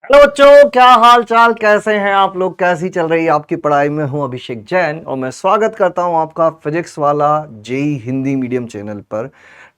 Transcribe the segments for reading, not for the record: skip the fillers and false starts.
Hello बच्चों, क्या हाल चाल, कैसे हैं आप लोग? कैसी चल रही है आपकी पढ़ाई? में हूं अभिषेक जैन और मैं स्वागत करता हूं आपका फिजिक्स वाला जेई हिंदी मीडियम चैनल पर।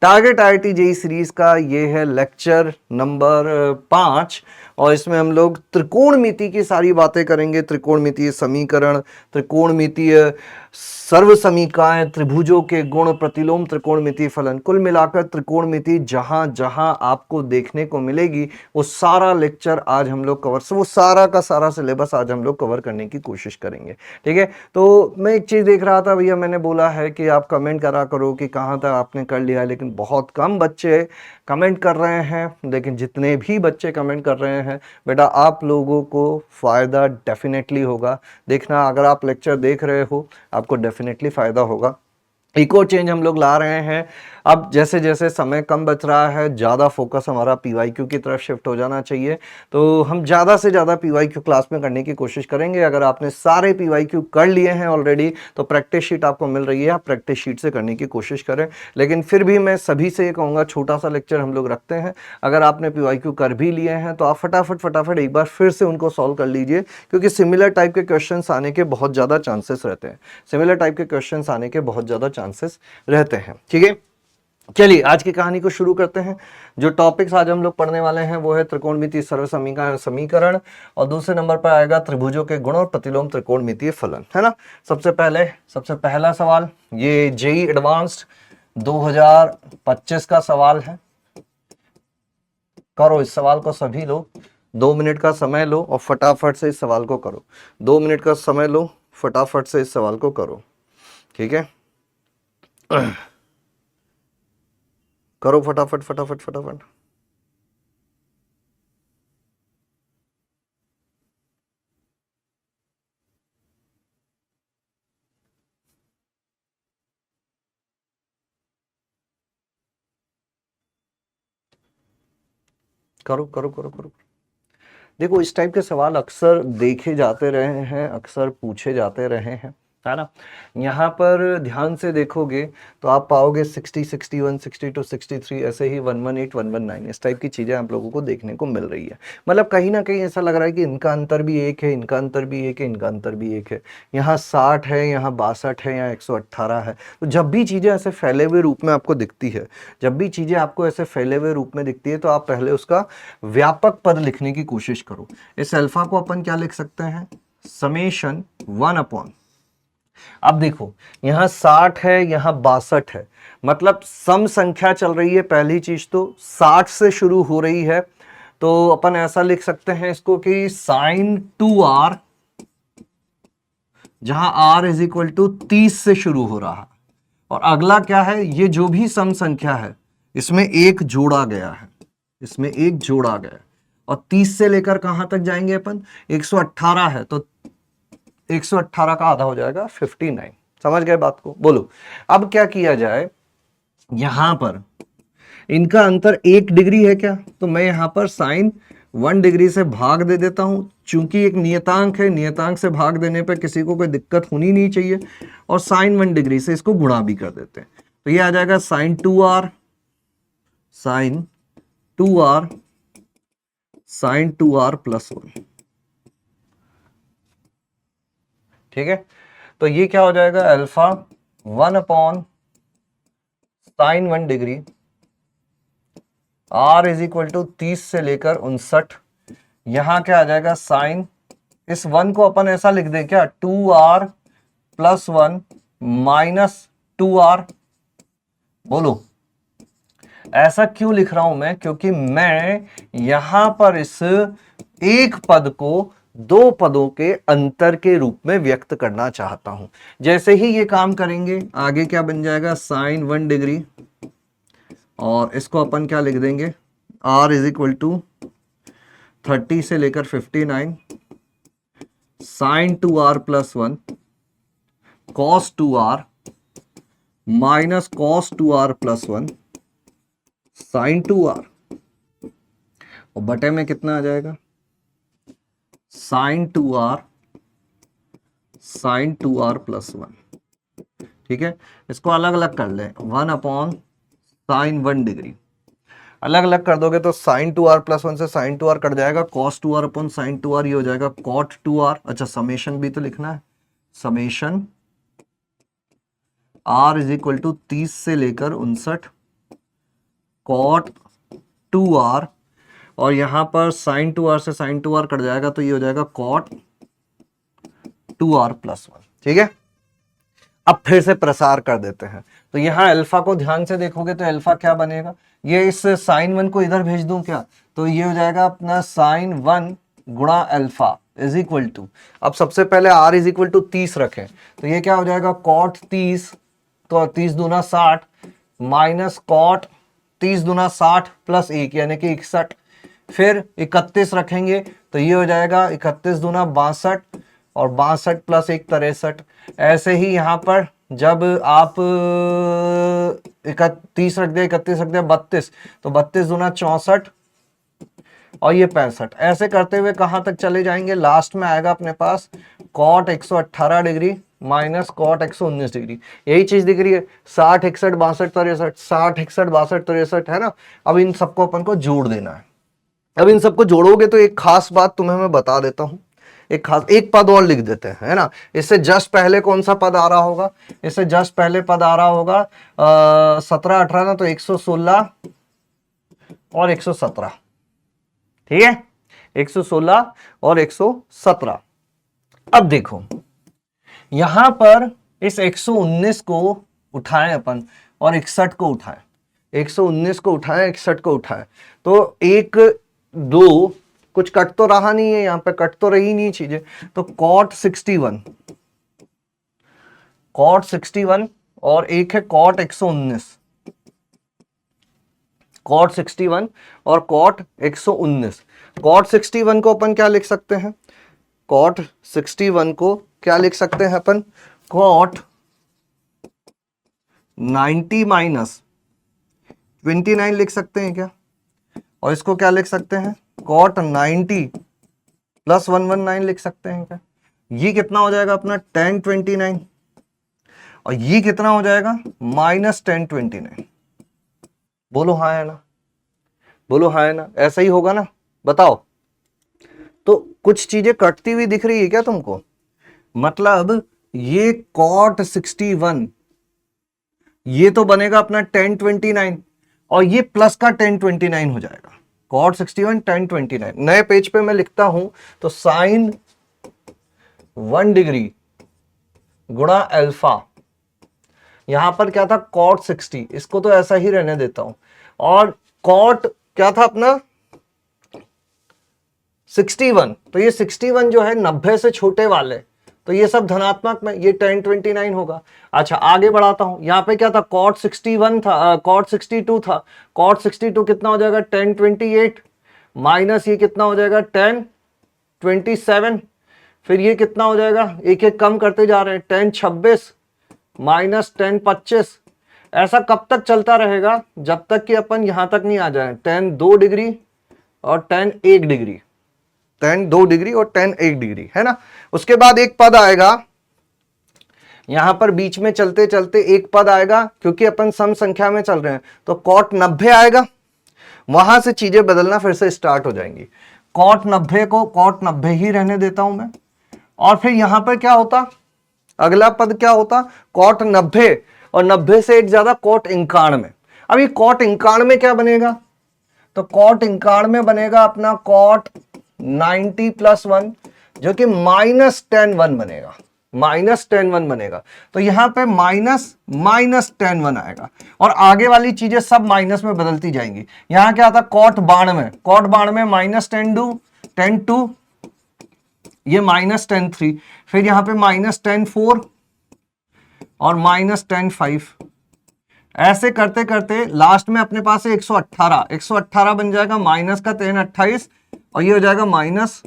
टारगेट आईआईटी जेई सीरीज का ये है लेक्चर नंबर 5 और इसमें हम लोग त्रिकोणमिति की सारी बातें करेंगे। त्रिकोणमितीय समीकरण, त्रिकोणमितीय सर्व समीकरण, त्रिभुजों के गुण, प्रतिलोम त्रिकोणमितीय फलन, कुल मिलाकर त्रिकोणमिति जहां जहां आपको देखने को मिलेगी वो सारा लेक्चर आज हम लोग कवर, वो सारा का सारा सिलेबस आज हम लोग कवर करने की कोशिश करेंगे। ठीक है, तो मैं एक चीज देख रहा था भैया, मैंने बोला है कि आप कमेंट करा करो कि कहां तक आपने कर लिया है, लेकिन बहुत कम बच्चे कमेंट कर रहे हैं। लेकिन जितने भी बच्चे कमेंट कर रहे हैं बेटा, आप लोगों को फायदा डेफिनेटली होगा। देखना, अगर आप लेक्चर देख रहे हो आपको डेफिनेटली फायदा होगा। इको चेंज हम लोग ला रहे हैं। अब जैसे जैसे समय कम बच रहा है, ज़्यादा फोकस हमारा पीवाईक्यू की तरफ शिफ्ट हो जाना चाहिए, तो हम ज़्यादा से ज़्यादा पीवाईक्यू क्लास में करने की कोशिश करेंगे। अगर आपने सारे पीवाईक्यू कर लिए हैं ऑलरेडी तो प्रैक्टिस शीट आपको मिल रही है, आप प्रैक्टिस शीट से करने की कोशिश करें। लेकिन फिर भी मैं सभी से ये कहूँगा, छोटा सा लेक्चर हम लोग रखते हैं। अगर आपने पीवाईक्यू कर भी लिए हैं तो आप फटाफट फटाफट एक बार फिर से उनको सॉल्व कर लीजिए, क्योंकि सिमिलर टाइप के क्वेश्चन आने के बहुत ज़्यादा चांसेस रहते हैं। सिमिलर टाइप के क्वेश्चन आने के बहुत ज़्यादा चांसेस रहते हैं। ठीक है, चलिए आज की कहानी को शुरू करते हैं। जो टॉपिक्स आज हम लोग पढ़ने वाले हैं वो है त्रिकोणमितीय सर्व समीकरण और दूसरे नंबर पर आएगा त्रिभुजों के गुण और प्रतिलोम त्रिकोणमितीय फलन, है ना। सबसे पहला सवाल ये जेई एडवांस्ड 2025 का सवाल है। करो इस सवाल को सभी लोग, 2 मिनट का समय लो और फटाफट से इस सवाल को करो। 2 मिनट का समय लो, फटाफट से इस सवाल को करो। ठीक है, करो फटाफट फटाफट फटाफट। करो करो करो करो। देखो, इस टाइप के सवाल अक्सर देखे जाते रहे हैं, अक्सर पूछे जाते रहे हैं, है ना। यहाँ पर ध्यान से देखोगे तो आप पाओगे 60, 61, 62, 63, ऐसे ही 118, 119 इस टाइप की चीज़ें आप लोगों को देखने को मिल रही है। मतलब कहीं ना कहीं ऐसा लग रहा है कि इनका अंतर भी एक है, इनका अंतर भी एक है, इनका अंतर भी एक है। यहाँ 60 है, यहाँ 62 है, यहाँ 118 है। तो जब भी चीज़ें ऐसे फैले हुए रूप में आपको दिखती है, जब भी चीज़ें आपको ऐसे फैले हुए रूप में दिखती है, तो आप पहले उसका व्यापक पद लिखने की कोशिश करो। इस अल्फा को अपन क्या लिख सकते हैं? समेशन 1 अपॉन, अब देखो यहां 60 है, यहां 62 है, मतलब सम संख्या चल रही है। पहली चीज तो 60 से शुरू हो रही है, तो अपन ऐसा लिख सकते हैं इसको कि साइन 2r, जहां r इज इक्वल टू 30 से शुरू हो रहा है। और अगला क्या है? ये जो भी सम संख्या है इसमें एक जोड़ा गया है, इसमें एक जोड़ा गया है। और 30 से लेकर कहां तक जाएंगे अपन? 118 है, तो 118 का आधा हो जाएगा 59। समझ गए बात को? बोलो अब क्या किया जाए। यहां पर इनका अंतर 1 डिग्री है क्या? तो मैं यहां पर साइन 1 डिग्री से भाग दे देता हूं। चूंकि एक नियतांक है, नियतांक से भाग देने पर किसी को कोई दिक्कत होनी नहीं चाहिए। और साइन 1 डिग्री से इसको गुणा भी कर देते हैं, तो ये आ जाएगा sine 2r, sine 2r, sine 2r plus 1। ठीक है, तो ये क्या हो जाएगा? Alpha 1 upon sine 1 degree, r is equal to 30 से लेकर 59। यहां क्या आ जाएगा? साइन, इस 1 को अपन ऐसा लिख दे क्या? 2r plus 1 minus 2r। बोलो ऐसा क्यों लिख रहा हूं मैं? क्योंकि मैं यहां पर इस एक पद को दो पदों के अंतर के रूप में व्यक्त करना चाहता हूं। जैसे ही ये काम करेंगे आगे क्या बन जाएगा? साइन 1 डिग्री, और इसको अपन क्या लिख देंगे? r इज इक्वल टू 30 से लेकर 59, sine 2r plus 1 cos 2r minus cos 2r plus 1 sine 2r, और बटे में कितना आ जाएगा? Sine 2r, sine 2r plus 1। ठीक है, इसको अलग अलग कर लें। 1 अपॉन साइन 1 डिग्री, अलग अलग कर दोगे तो साइन 2r प्लस 1 से साइन 2r कट जाएगा, cos 2r upon sine 2r ये हो जाएगा कॉट 2r। अच्छा समेशन भी तो लिखना है, summation r is equal to 30 से लेकर 59 कॉट 2r, और यहां पर साइन 2r से साइन 2r कट जाएगा तो ये हो जाएगा कॉट 2r प्लस 1। ठीक है, अब फिर से प्रसार कर देते हैं। तो यहां अल्फा को ध्यान से देखोगे तो अल्फा क्या बनेगा, ये इस साइन 1 को इधर भेज दूं क्या, तो ये हो जाएगा अपना साइन 1 गुणा अल्फा इज इक्वल टू, अब सबसे पहले r इज इक्वल टू 30 रखें तो ये क्या हो जाएगा कॉट 30, तो 30 दूना 60 माइनस कॉट 30 दूना 60 प्लस 1 यानी कि 61, फिर 31 रखेंगे तो ये हो जाएगा 31 दूना 62 और 62 प्लस 1 63। ऐसे ही यहाँ पर जब आप 31 रख दिया 31 रख दिया 32, तो 32 दूना 64 और ये 65। ऐसे करते हुए कहाँ तक चले जाएंगे, लास्ट में आएगा अपने पास cot 118 degree minus cot 119 degree. यही चीज दिख रही है 60 61 62 63, 60 61 62 63 है ना। अब इन सबको अपन को जोड़ देना है। अब इन सबको जोड़ोगे तो एक खास बात तुम्हें मैं बता देता हूं, एक पद और लिख देते हैं है ना। इससे जस्ट पहले कौन सा पद आ रहा होगा, इससे जस्ट पहले पद आ रहा होगा 17 18 ना, तो 116 और 117। ठीक है, 116 और 117। अब देखो यहां पर इस 119 को उठाएं अपन और 61 को उठाएं, 119 को उठाएं 61 को उठाएं, तो 1 2 कुछ कट तो रहा नहीं है, यहां पे कट तो रही नहीं चीजें, तो कॉट 61 और एक है कॉट 119, कॉट 61 और कॉट 119। कॉट 61 को अपन क्या लिख सकते हैं, कॉट 61 को क्या लिख सकते हैं अपन, कॉट 90 माइनस 29 लिख सकते हैं क्या, और इसको क्या लिख सकते हैं कॉट 90 प्लस 119 लिख सकते हैं क्या। ये कितना हो जाएगा अपना tan 29 और ये कितना हो जाएगा माइनस tan 29। बोलो हाँ है ना, बोलो हाँ है ना, ऐसा ही होगा ना, बताओ। तो कुछ चीजें कटती हुई दिख रही है क्या तुमको, मतलब ये कॉट 61 ये तो बनेगा अपना tan 29 और ये प्लस का tan 29 हो जाएगा, कॉट 61 tan 29। नए पेज पे मैं लिखता हूं तो साइन 1 डिग्री गुणा अल्फा, यहां पर क्या था कॉट 60, इसको तो ऐसा ही रहने देता हूं, और कॉट क्या था अपना 61, तो ये 61 जो है 90 से छोटे वाले, तो ये सब धनात्मक में, ये tan 29 होगा। अच्छा आगे बढ़ाता हूं, यहां पे क्या था कॉट 61 था, कॉट 62 था, कॉट 62 कितना हो जाएगा tan 28 माइनस ये कितना हो जाएगा tan 27, फिर ये कितना हो जाएगा, एक एक कम करते जा रहे हैं, tan 26 माइनस tan 25। ऐसा कब तक चलता रहेगा, जब तक कि अपन यहां तक नहीं आ जाए tan 2 डिग्री और tan 1 डिग्री, tan 2 डिग्री और tan 1 डिग्री है ना। उसके बाद एक पद आएगा यहां पर बीच में चलते चलते एक पद आएगा, क्योंकि अपन सम संख्या में चल रहे हैं, तो कॉट 90 आएगा, वहां से चीजें बदलना फिर से स्टार्ट हो जाएंगी। कॉट 90 को कॉट 90 ही रहने देता हूं मैं, और फिर यहां पर क्या होता, अगला पद क्या होता कॉट 90 और 90 से एक ज्यादा कॉट 91। अब ये कॉट 91 क्या बनेगा, तो कॉट 91 बनेगा अपना कॉट 90 प्लस 1 जो कि माइनस tan 1 बनेगा, माइनस tan 1 बनेगा। तो यहां पे माइनस tan 1 आएगा और आगे वाली चीजें सब माइनस में बदलती जाएंगी। यहां क्या आता कॉट 92 माइनस tan 2 ये माइनस tan 3, फिर यहां पे माइनस tan 4 और माइनस tan 5। ऐसे करते करते लास्ट में अपने पास है 118 बन जाएगा, माइनस का tan 28 और ये हो जाएगा माइनस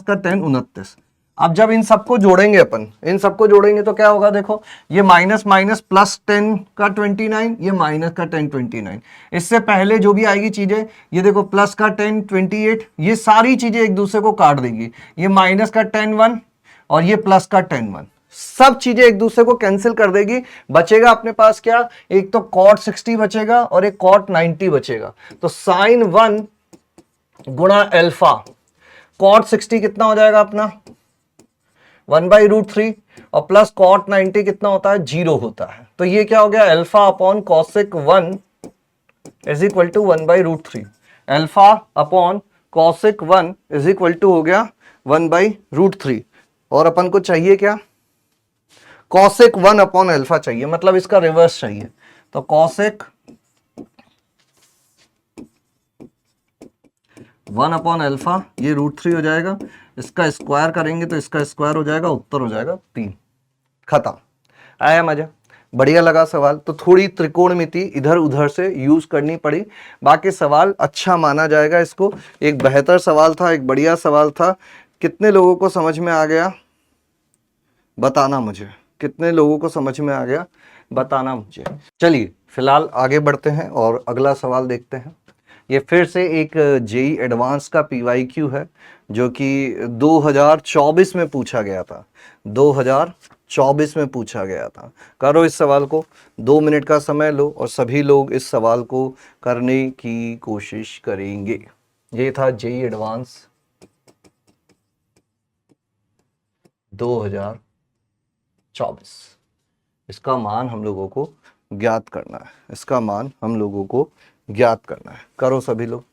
का tan 29। अब जब इन सबको जोड़ेंगे अपन, इन सबको जोड़ेंगे तो क्या होगा, देखो ये माइनस प्लस 10 का 29, ये माइनस का tan 29। इससे पहले जो भी आएगी चीजें, ये देखो प्लस का tan 28, ये सारी चीजें एक दूसरे को काट देंगी, ये माइनस का tan 1 और ये प्लस का tan 1। सब चीजें एक दूसरे को कैंसिल कर देगी, बचेगा अपने पास क्या, एक तो cot 60 बचेगा और एक cot 90 बचेगा। तो sin 1 गुणा अल्फा, cot 60 कितना हो जाएगा अपना 1/√3 और प्लस cot 90 कितना होता है, 0 होता है। तो ये क्या हो गया, alpha upon cosec 1 is equal to 1/√3। Alpha upon cosec 1 is equal to हो गया 1/√3। और अपन को चाहिए क्या, cosec 1 अपॉन अल्फा चाहिए, मतलब इसका रिवर्स चाहिए। तो cosec 1 अपॉन अल्फा ये √3 हो जाएगा, इसका स्क्वायर करेंगे तो इसका स्क्वायर हो जाएगा, उत्तर हो जाएगा 3। खत्म। आया मजा, बढ़िया लगा सवाल। तो थोड़ी त्रिकोणमिति इधर उधर से यूज करनी पड़ी, बाकी सवाल अच्छा माना जाएगा इसको। एक बेहतर सवाल था, एक बढ़िया सवाल था। कितने लोगों को समझ में आ गया बताना मुझे, कितने लोगों को समझ में आ गया बताना मुझे। चलिए फिलहाल आगे बढ़ते हैं और अगला सवाल देखते हैं। ये फिर से एक जेई एडवांस का पीवाईक्यू है जो कि 2024 में पूछा गया था, 2024 में पूछा गया था। करो इस सवाल को, 2 मिनट का समय लो और सभी लोग इस सवाल को करने की कोशिश करेंगे। ये था जेई एडवांस 2024। इसका मान हम लोगों को ज्ञात करना है, इसका मान हम लोगों को ज्ञात करना है। करो सभी लोग,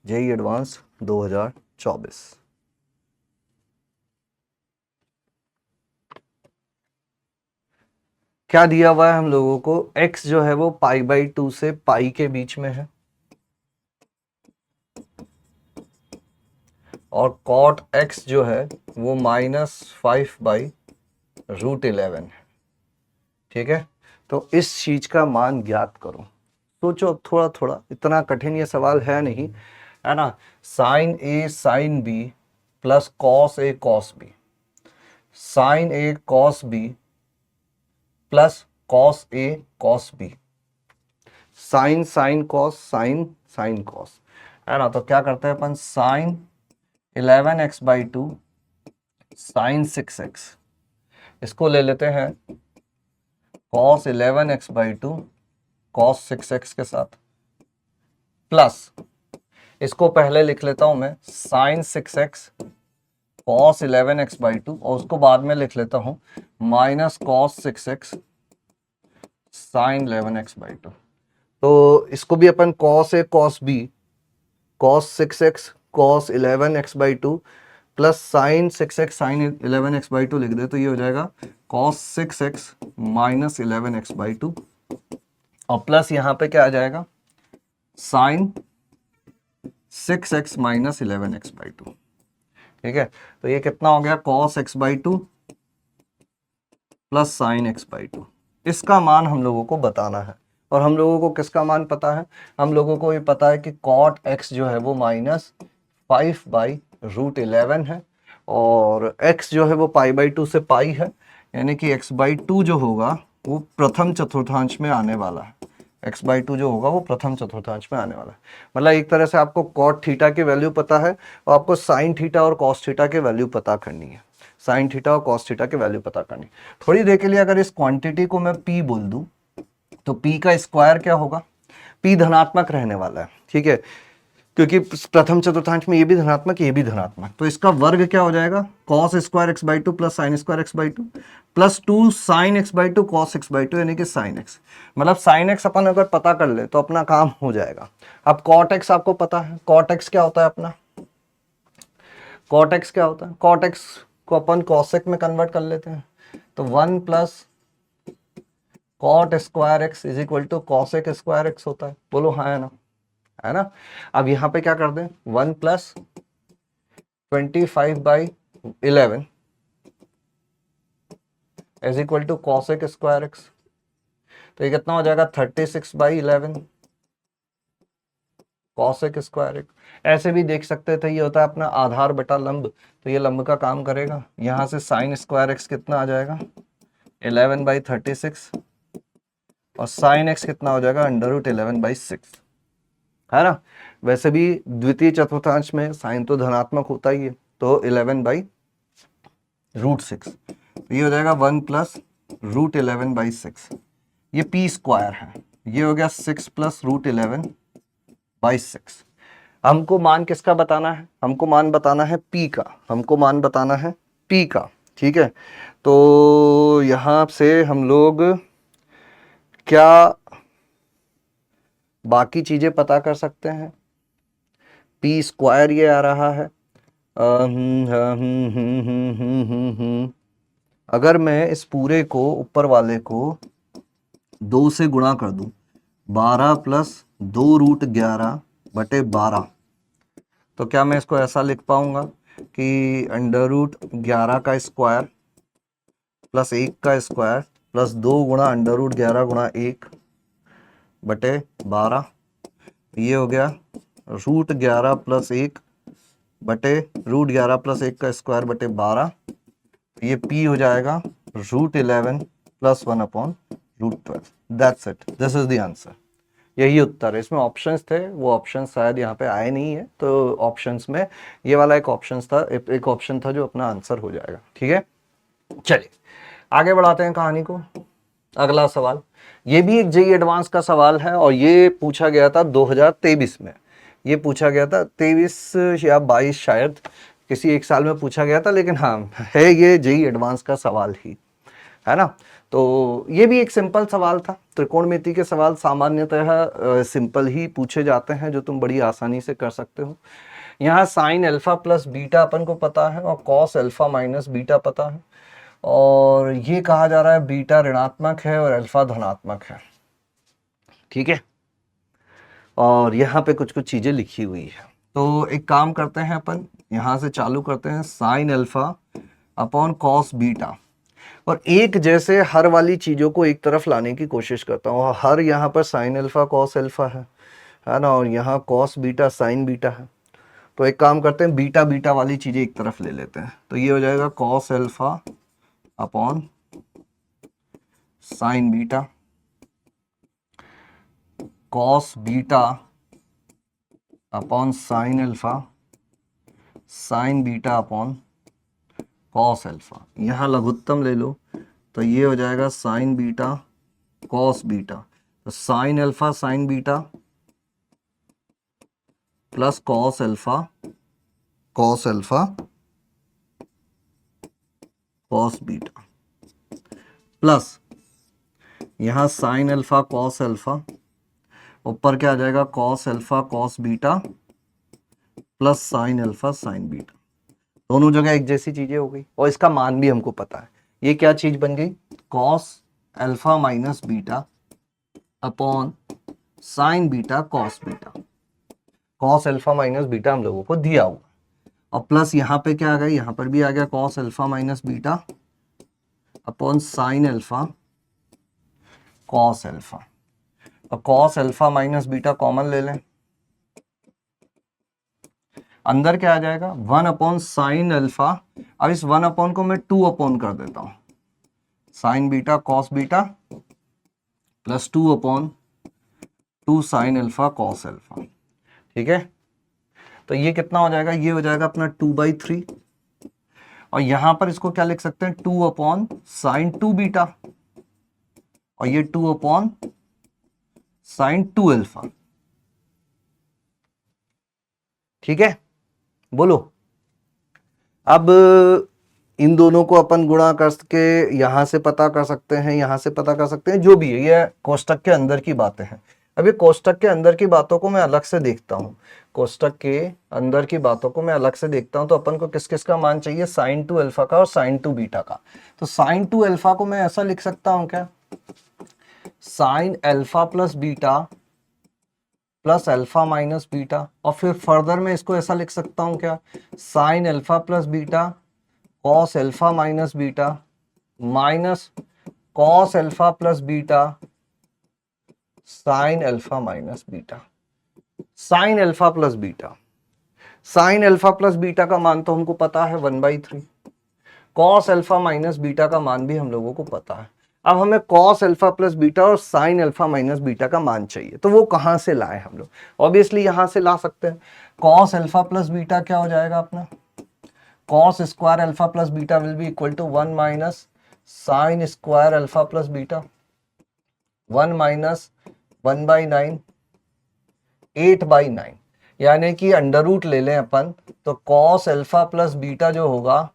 जेई एडवांस 2024। क्या दिया हुआ है हम लोगों को, x जो है वो π/2 से पाई के बीच में है और cot x जो है वो -5/√11 है। ठीक है, तो इस चीज का मान ज्ञात करो। सोचो अब थोड़ा थोड़ा, इतना कठिन ये सवाल है नहीं, है ना। sin a sin b plus cos a cos b, sin a cos b plus cos a cos b, sin sin cos sin sin cos, है ना। तो क्या करते हैं अपन, sin 11x/2 sin 6x, इसको ले लेते हैं cos 11x/2 cos 6x के साथ, प्लस इसको पहले लिख लेता हूं मैं sin 6x cos 11x/2 और उसको बाद में लिख लेता हूं minus cos 6x sin 11x/2। तो इसको भी अपन cos a cos b cos 6x cos 11x/2 plus sin 6x sin 11x/2 लिख दे तो ये हो जाएगा cos 6x माइनस 11x/2 और प्लस यहाँ पे क्या आ जाएगा sin 6x माइनस 11x/2। ठीक है, तो ये कितना हो गया cos x/2 plus sin x/2। इसका मान हम लोगों को बताना है और हम लोगों को किसका मान पता है, हम लोगों को ये पता है कि cot x जो है वो -5/√11 है और x जो है वो π/2 से पाई है, यानी कि x/2 जो होगा वो प्रथम चतुर्थांश में आने वाला है। x/2 जो होगा वो प्रथम चतुर्थांश में आने वाला है। मतलब एक तरह से आपको cot थीटा की वैल्यू पता है और आपको sin थीटा और cos थीटा की वैल्यू पता करनी है, sin थीटा और cos थीटा की वैल्यू पता करनी। थोड़ी देर के लिए अगर इस क्वांटिटी को मैं p बोल दूं तो p का स्क्वायर क्या होगा, p धनात्मक रहने वाला है। ठीक है, क्योंकि प्रथम चतुर्थांश में ये भी धनात्मक ये भी धनात्मक, तो इसका वर्ग क्या हो जाएगा cos square x/2 plus sin square x/2 plus 2 sin x/2 cos x/2 यानी कि sin x। मतलब sin x अपन अगर पता कर ले तो अपना काम हो जाएगा। अब cot x आपको पता है, cot x क्या होता है अपना, cot x क्या होता है, cot x को अपन cosec में कन्वर्ट कर लेते हैं तो 1 plus cot square x is equal to cosec square x होता है। बोलो हाँ है ना, है ना। अब यहां पे क्या कर दें 1 plus 25/11 is equal to cosec square x, तो ये कितना हो जाएगा 36/11 cosec स्क्वायर x। ऐसे भी देख सकते थे, ये होता है अपना आधार बटा लंब, तो ये लंब का काम करेगा। यहां से sin स्क्वायर x कितना आ जाएगा 11/36 और sin x कितना हो जाएगा √11/6, है ना। वैसे भी द्वितीय चतुर्थांश में साइन तो धनात्मक होता ही है, तो 11/√6। तो ये हो जाएगा 1 प्लस रूट 11 बाई 6, ये पी स्क्वायर है। ये हो गया 6 प्लस रूट 11 बाई 6। हमको मान किसका बताना है? हमको मान बताना है पी का, हमको मान बताना है पी का। ठीक है, तो यहां से हम लोग क्या बाकी चीजें पता कर सकते हैं? पी स्क्वायर ये आ रहा है। अगर मैं इस पूरे को, ऊपर वाले को 2 से गुणा कर दूं, 12 प्लस 2 रूट 11 बटे 12, तो क्या मैं इसको ऐसा लिख पाऊंगा कि अंडर रूट 11 का स्क्वायर प्लस 1 का स्क्वायर प्लस 2 गुणा अंडर रूट 11 गुणा 1 बटे 12, ये हो गया रूट 11 प्लस 1 बटे रूट 11 प्लस 1 का स्क्वायर बटे 12, ये पी हो जाएगा root 11 plus 1 upon root 12। That's it, this is the answer. यही उत्तर है। इसमें ऑप्शंस थे, वो ऑप्शंस शायद यहाँ पे आए नहीं है, तो ऑप्शंस में ये वाला एक ऑप्शन था जो अपना आंसर हो जाएगा। ठीक है, चलिए आगे बढ़ाते हैं कहानी को। अगला सवाल, ये भी एक जेईई एडवांस का सवाल है और ये पूछा गया था 2023 में। ये पूछा गया था 23 या 22 शायद, किसी एक साल में पूछा गया था, लेकिन हाँ है ये जेईई एडवांस का सवाल ही है ना। तो ये भी एक सिंपल सवाल था। त्रिकोणमिति के सवाल सामान्यतः सिंपल ही पूछे जाते हैं, जो तुम बड़ी आसानी से कर सकते हो। यहाँ sine alpha plus beta upon को पता है और कॉस अल्फा माइनस बीटा पता है, और ये कहा जा रहा है बीटा ऋणात्मक है और अल्फा धनात्मक है। ठीक है, और यहाँ पे कुछ कुछ चीजें लिखी हुई है। तो एक काम करते हैं अपन, यहाँ से चालू करते हैं, sine alpha upon cos beta, और एक जैसे हर वाली चीजों को एक तरफ लाने की कोशिश करता हूँ। हर यहाँ पर साइन अल्फा कॉस अल्फा है ना, और यहाँ कॉस बीटा साइन बीटा है। तो एक काम करते हैं, बीटा बीटा वाली चीजें एक तरफ ले लेते हैं। तो ये हो जाएगा cos alpha upon sine beta, cos beta upon sine alpha, sign beta upon cos alpha. यहाँ लघुत्तम ले लो, तो ये हो जाएगा साइन बीटा कॉस बीटा। तो sine alpha sign beta plus cos alpha cos alpha cos beta, plus यहाँ sign alpha cos alpha, ऊपर क्या आ जाएगा cos alpha cos beta plus sine alpha sign beta. दोनों जगह एक जैसी चीजें हो गई और इसका मान भी हमको पता है। ये क्या चीज बन गई? Cos alpha minus beta upon sign beta cos beta. Cos alpha minus beta हम लोगों को दिया हुआ, और प्लस यहाँ पे क्या आ गया, यहाँ पर भी आ गया cos alpha minus beta upon sine alpha cos alpha. और cos alpha minus beta common ले लें, अंदर क्या आ जाएगा 1 अपॉन साइन अल्फा। अब इस 1 अपॉन को मैं 2 अपॉन कर देता हूं, sign beta cos beta plus 2 upon 2 sign alpha cos alpha. ठीक है, तो ये कितना हो जाएगा? ये हो जाएगा अपना 2/3, और यहां पर इसको क्या लिख सकते हैं 2 अपॉन साइन 2 बीटा, और ये 2 अपॉन साइन 2 अल्फा। ठीक है, बोलो। अब इन दोनों को अपन गुणा करके यहां से पता कर सकते हैं, यहां से पता कर सकते हैं, जो भी है ये कोष्टक के अंदर की बातें हैं। अब ये कोष्टक के अंदर की बातों को मैं अलग से देखता हूं, कोष्टक के अंदर की बातों को मैं अलग से देखता हूं। तो अपन को किस किस का मान चाहिए? साइन 2 अल्फा का और साइन 2 बीटा का। तो साइन 2 अल्फा को मैं ऐसा लिख सकता हूं क्या, sine alpha plus beta plus alpha minus beta, और फिर फर्दर में इसको ऐसा लिख सकता हूं क्या, sine alpha plus beta cos alpha minus beta minus cos alpha plus beta sine alpha minus beta. Sine alpha plus beta, sine alpha plus beta का मान तो हमको पता है 1/3, कॉस अल्फा माइनस बीटा का मान भी हम लोगों को पता है। अब हमें कॉस अल्फा प्लस बीटा और साइन अल्फा माइनस बीटा का मान चाहिए, तो वो कहां से लाए हम लोग? ऑब्वियसली यहां से ला सकते हैं। कॉस अल्फा प्लस बीटा क्या हो जाएगा अपना, cos square alpha plus beta will be equal to 1 minus sine square alpha plus beta, 1 minus 1/9, 8/9, यानी कि अंडर रूट ले लें अपन तो कॉस अल्फा प्लस बीटा जो होगा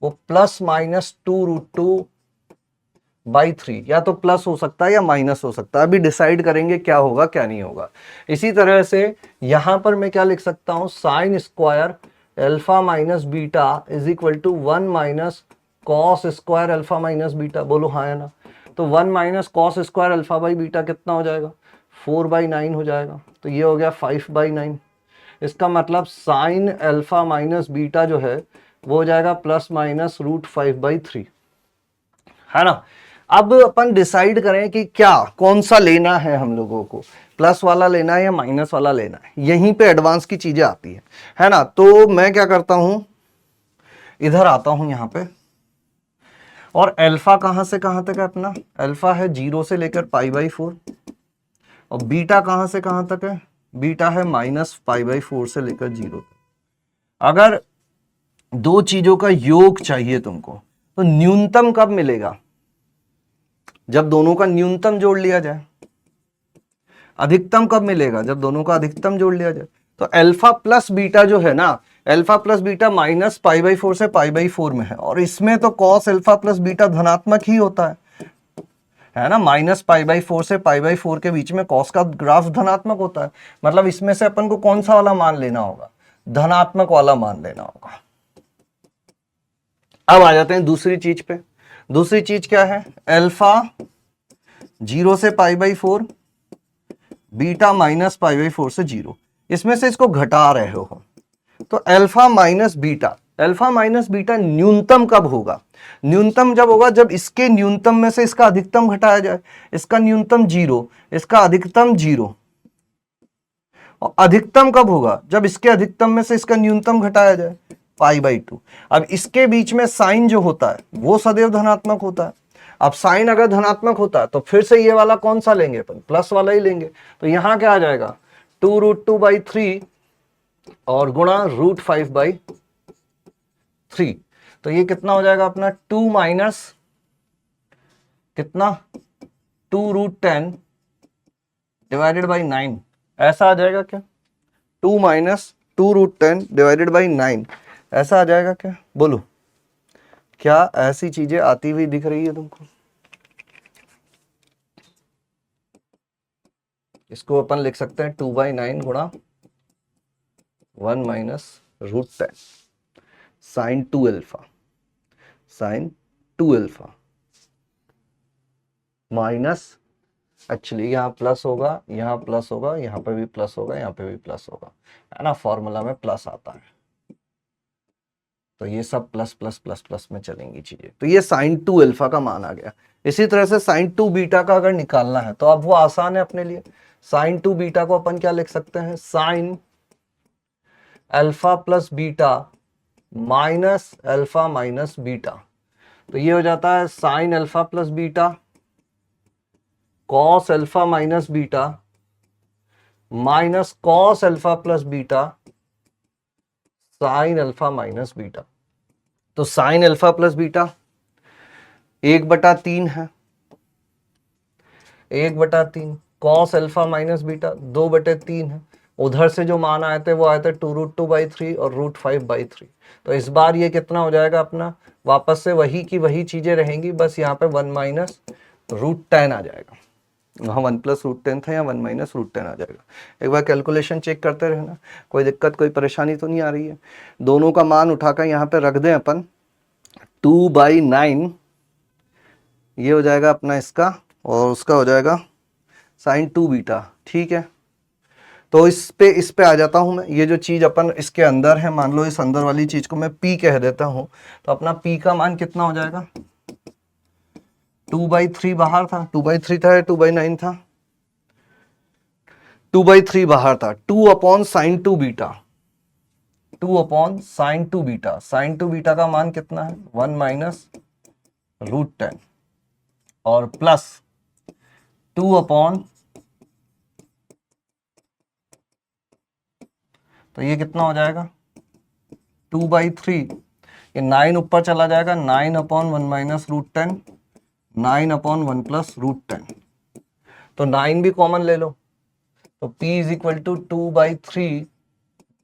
वो ±2√2/3, या तो प्लस हो सकता है या माइनस हो सकता है, अभी डिसाइड करेंगे क्या होगा क्या नहीं होगा। इसी तरह से यहां पर मैं क्या लिख सकता हूं, sine square alpha minus beta is equal to 1 minus cos square alpha minus beta, बोलो हाँ है ना। तो 1 minus cos square alpha by beta कितना हो जाएगा, 4/9 हो जाएगा। तो ये हो गया 5/9। इसका मतलब साइन अल्फा माइनस बीटा जो है वो हो जाएगा ±√5/3, है ना। अब अपन डिसाइड करें कि क्या कौन सा लेना है हम लोगों को, प्लस वाला लेना है या माइनस वाला लेना है, यहीं पे एडवांस की चीजें आती है ना। तो मैं क्या करता हूं, इधर आता हूं यहां पे, और अल्फा कहां से कहां तक है अपना, अल्फा है 0 से लेकर π/4, और बीटा कहां से कहां तक है, बीटा है -π/4 से लेकर 0 तक। अगर दो चीजों का योग चाहिए तुमको तो न्यूनतम कब मिलेगा, जब दोनों का न्यूनतम जोड़ लिया जाए। अधिकतम कब मिलेगा, जब दोनों का अधिकतम जोड़ लिया जाए। तो अल्फा प्लस बीटा जो है ना, अल्फा प्लस बीटा -π/4 से π/4 में है, और इसमें तो कॉस अल्फा प्लस बीटा धनात्मक ही होता है ना। -π/4 से π/4 के बीच में कॉस का ग्राफ धनात्मक होता है, मतलब इसमें से अपन को कौन सा वाला मान लेना होगा, धनात्मक वाला मान लेना होगा। अब आ जाते हैं दूसरी चीज पे। दूसरी चीज क्या है, अल्फा 0 से π/4, बीटा -π/4 से 0, इसमें से इसको घटा रहे हो। तो अल्फा माइनस बीटा न्यूनतम कब होगा, न्यूनतम जब होगा जब इसके न्यूनतम में से इसका अधिकतम घटाया जाए। इसका न्यूनतम 0, इसका अधिकतम 0। और अधिकतम कब होगा, जब इसके अधिकतम में से इसका न्यूनतम घटाया जाए, π/2। अब इसके बीच में साइन जो होता है वो सदैव धनात्मक होता है। अब साइन अगर धनात्मक होता है तो फिर से ये वाला कौन सा लेंगे अपन, प्लस वाला ही लेंगे। तो यहां क्या आ जाएगा, 2√2/3 और गुणा √5/3। तो ये कितना हो जाएगा अपना, 2 माइनस कितना, 2√10 डिवाइडेड बाई 9, ऐसा आ जाएगा क्या, 2 माइनस 2√10 डिवाइडेड बाई 9, ऐसा आ जाएगा क्या, बोलो क्या ऐसी चीजें आती हुई दिख रही है तुमको। इसको अपन लिख सकते हैं 2/9 गुणा 1 minus √10 sine 2 alpha minus, actually यहाँ प्लस होगा, यहाँ प्लस होगा, यहाँ पे भी प्लस होगा, यहाँ पे भी प्लस होगा, है ना, फॉर्मूला में प्लस आता है। तो ये सब प्लस प्लस प्लस प्लस में चलेंगी चीजें। तो ये साइन 2 अल्फा का मान आ गया। इसी तरह से साइन 2 बीटा का अगर निकालना है तो अब वो आसान है अपने लिए। साइन 2 बीटा को अपन क्या लिख सकते हैं, sine alpha plus beta minus alpha minus beta. तो ये हो जाता है sine alpha plus beta cos alpha minus beta minus cos alpha plus beta sine alpha minus beta. तो साइन अल्फा प्लस बीटा 1/3 है, 1/3, कॉस अल्फा माइनस बीटा 2/3 है। उधर से जो मान आए थे वो आए थे 2√2/3 और √5/3। तो इस बार ये कितना हो जाएगा अपना, वापस से वही की वही चीजें रहेंगी, बस यहाँ पे 1 माइनस √10 आ जाएगा। वहाँ 1 प्लस √10 था, या 1 माइनस √10 आ जाएगा। एक बार कैलकुलेशन चेक करते रहना, कोई दिक्कत कोई परेशानी तो नहीं आ रही है। दोनों का मान उठाकर यहाँ पे रख दें अपन, 2/9 ये हो जाएगा अपना इसका, और उसका हो जाएगा साइन 2 बीटा, ठीक है। तो इस पे आ जाता हूं मैं। ये जो चीज अपन इसके अंदर है, मान लो इस अंदर वाली चीज को मैं पी कह देता हूं, तो अपना पी का मान कितना हो जाएगा, 2/3 बाहर था, 2/3 था या 2/9 था, 2/3 बाहर था, 2/sin2 beta, 2/sin2 beta. sin2 beta का मान कितना है, 1 माइनस √10 और प्लस 2/, तो ये कितना हो जाएगा 2/3 ये 9 ऊपर चला जाएगा, 9/1 माइनस रूट 10, 9/1 प्लस रूट 10, तो 9 भी कॉमन ले लो, तो p is equal to 2/3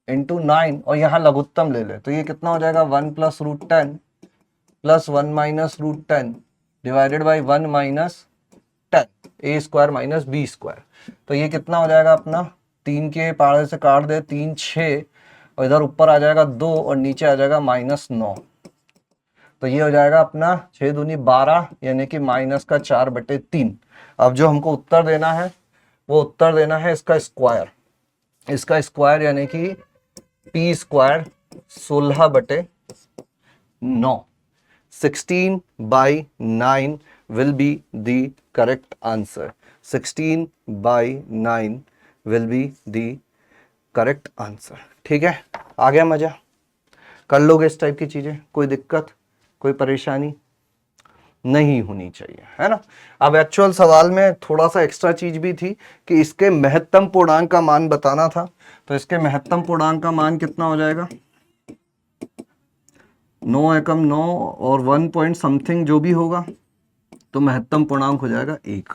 into 9, और यहाँ लघुत्तम ले ले तो ये कितना हो जाएगा 1 plus root 10 plus 1 minus root 10 divided by 1 minus 10, A square minus B square. तो ये कितना हो जाएगा अपना, 3 के पाड़े से काट दे, 3 6, और इधर ऊपर आ जाएगा 2 और नीचे आ जाएगा -9, तो ये हो जाएगा अपना 6 दूनी 12 यानी कि -4/3। अब जो हमको उत्तर देना है वो उत्तर देना है इसका स्क्वायर, इसका स्क्वायर यानी कि p square 16/9, 16/9 will be the correct answer, 16/9 will be the correct answer। ठीक है, आ गया मजा, कर लोगे इस टाइप की चीजें, कोई दिक्कत कोई परेशानी नहीं होनी चाहिए, है ना। अब एक्चुअल सवाल में थोड़ा सा एक्स्ट्रा चीज भी थी कि इसके महत्तम पूर्णांक का मान बताना था, तो इसके महत्तम पूर्णांक का मान कितना हो जाएगा, 9 एकम 9 और 1 पॉइंट समथिंग जो भी होगा, तो महत्तम पूर्णांक हो जाएगा 1।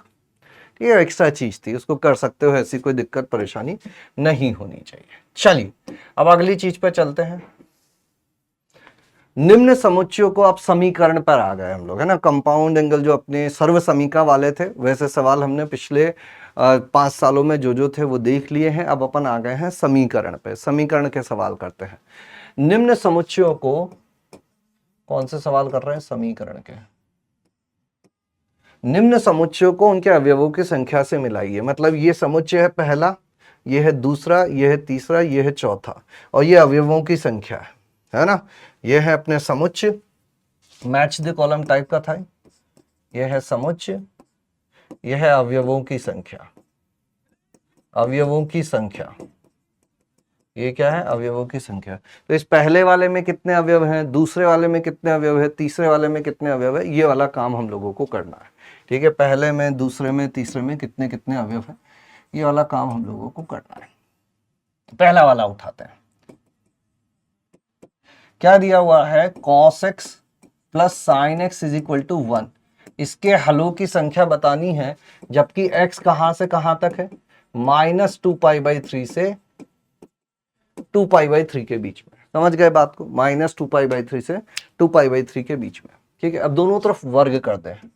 ये एक्स्ट्रा चीज थी, उसको कर सकते हो, ऐसी कोई दिक्कत परेशानी नहीं होनी चाहिए। चलिए अब अगली चीज पर चलते हैं। निम्न समुच्चयों को, आप समीकरण पर आ गए हम लोग, है ना। कंपाउंड एंगल जो अपने सर्व समीका वाले थे, वैसे सवाल हमने पिछले 5 सालों में जो थे वो देख लिए हैं। अब अपन आ गए हैं समीकरण पे, समीकरण के सवाल करते हैं। निम्न समुच्चयों को, कौन से सवाल कर रहे हैं, समीकरण के। निम्न समुच्चयों को उनके अवयवों की संख्या से मिलाइए, मतलब ये समुच्चय है पहला, ये है दूसरा, ये है तीसरा, ये है चौथा, और ये अवयवों की संख्या है ना। ये है अपने समुच्चय, मैच द कॉलम टाइप का था, ये है समुच्चय, ये है अवयवों की संख्या, अवयवों की संख्या, ये क्या है, अवयवों की संख्या। तो इस पहले वाले में कितने अवयव हैं, दूसरे वाले में कितने अवयव है, तीसरे वाले में कितने अवयव है, ये वाला काम हम लोगों को करना है। ठीक है, पहले में, दूसरे में, तीसरे में कितने कितने अवयव है, ये वाला काम हम लोगों को करना है। पहला वाला उठाते हैं, क्या दिया हुआ है, cos x plus sin x is equal to 1। इसके हलों की संख्या बतानी है, जबकि x कहां से कहां तक है, -2π/3 से 2π/3 के बीच में। समझ गए बात को, -2π/3 से 2π/3 के बीच में। ठीक है, अब दोनों तरफ वर्ग करते हैं,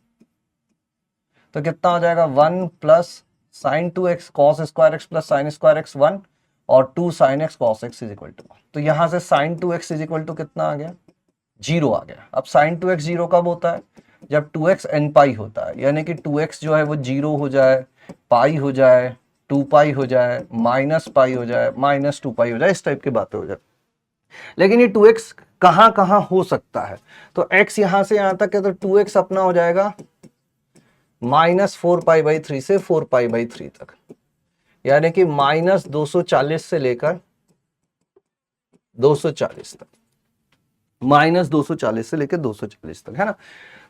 तो कितना हो जाएगा, 1 plus sin 2x cos square x plus sin square x 1, और 2 sin x cos x is equal to 1। तो यहां से sin 2x is equal to कितना आ गया, 0 आ गया। अब sin 2x 0 कब होता है, जब 2x n पाई होता है, यानी कि 2x जो है वो 0 हो जाए, पाई हो जाए, 2π हो जाए, -π हो जाए, -2π हो जाए, इस टाइप की बातें हो जाए। लेकिन ये 2x कहां कहां हो सकता है, तो x यहां से यहां तक है, तो 2x अपना हो जाएगा -4π/3 से 4π/3 तक, यानी कि -240 से लेकर 240 तक, -240 से लेकर 240 तक, है ना।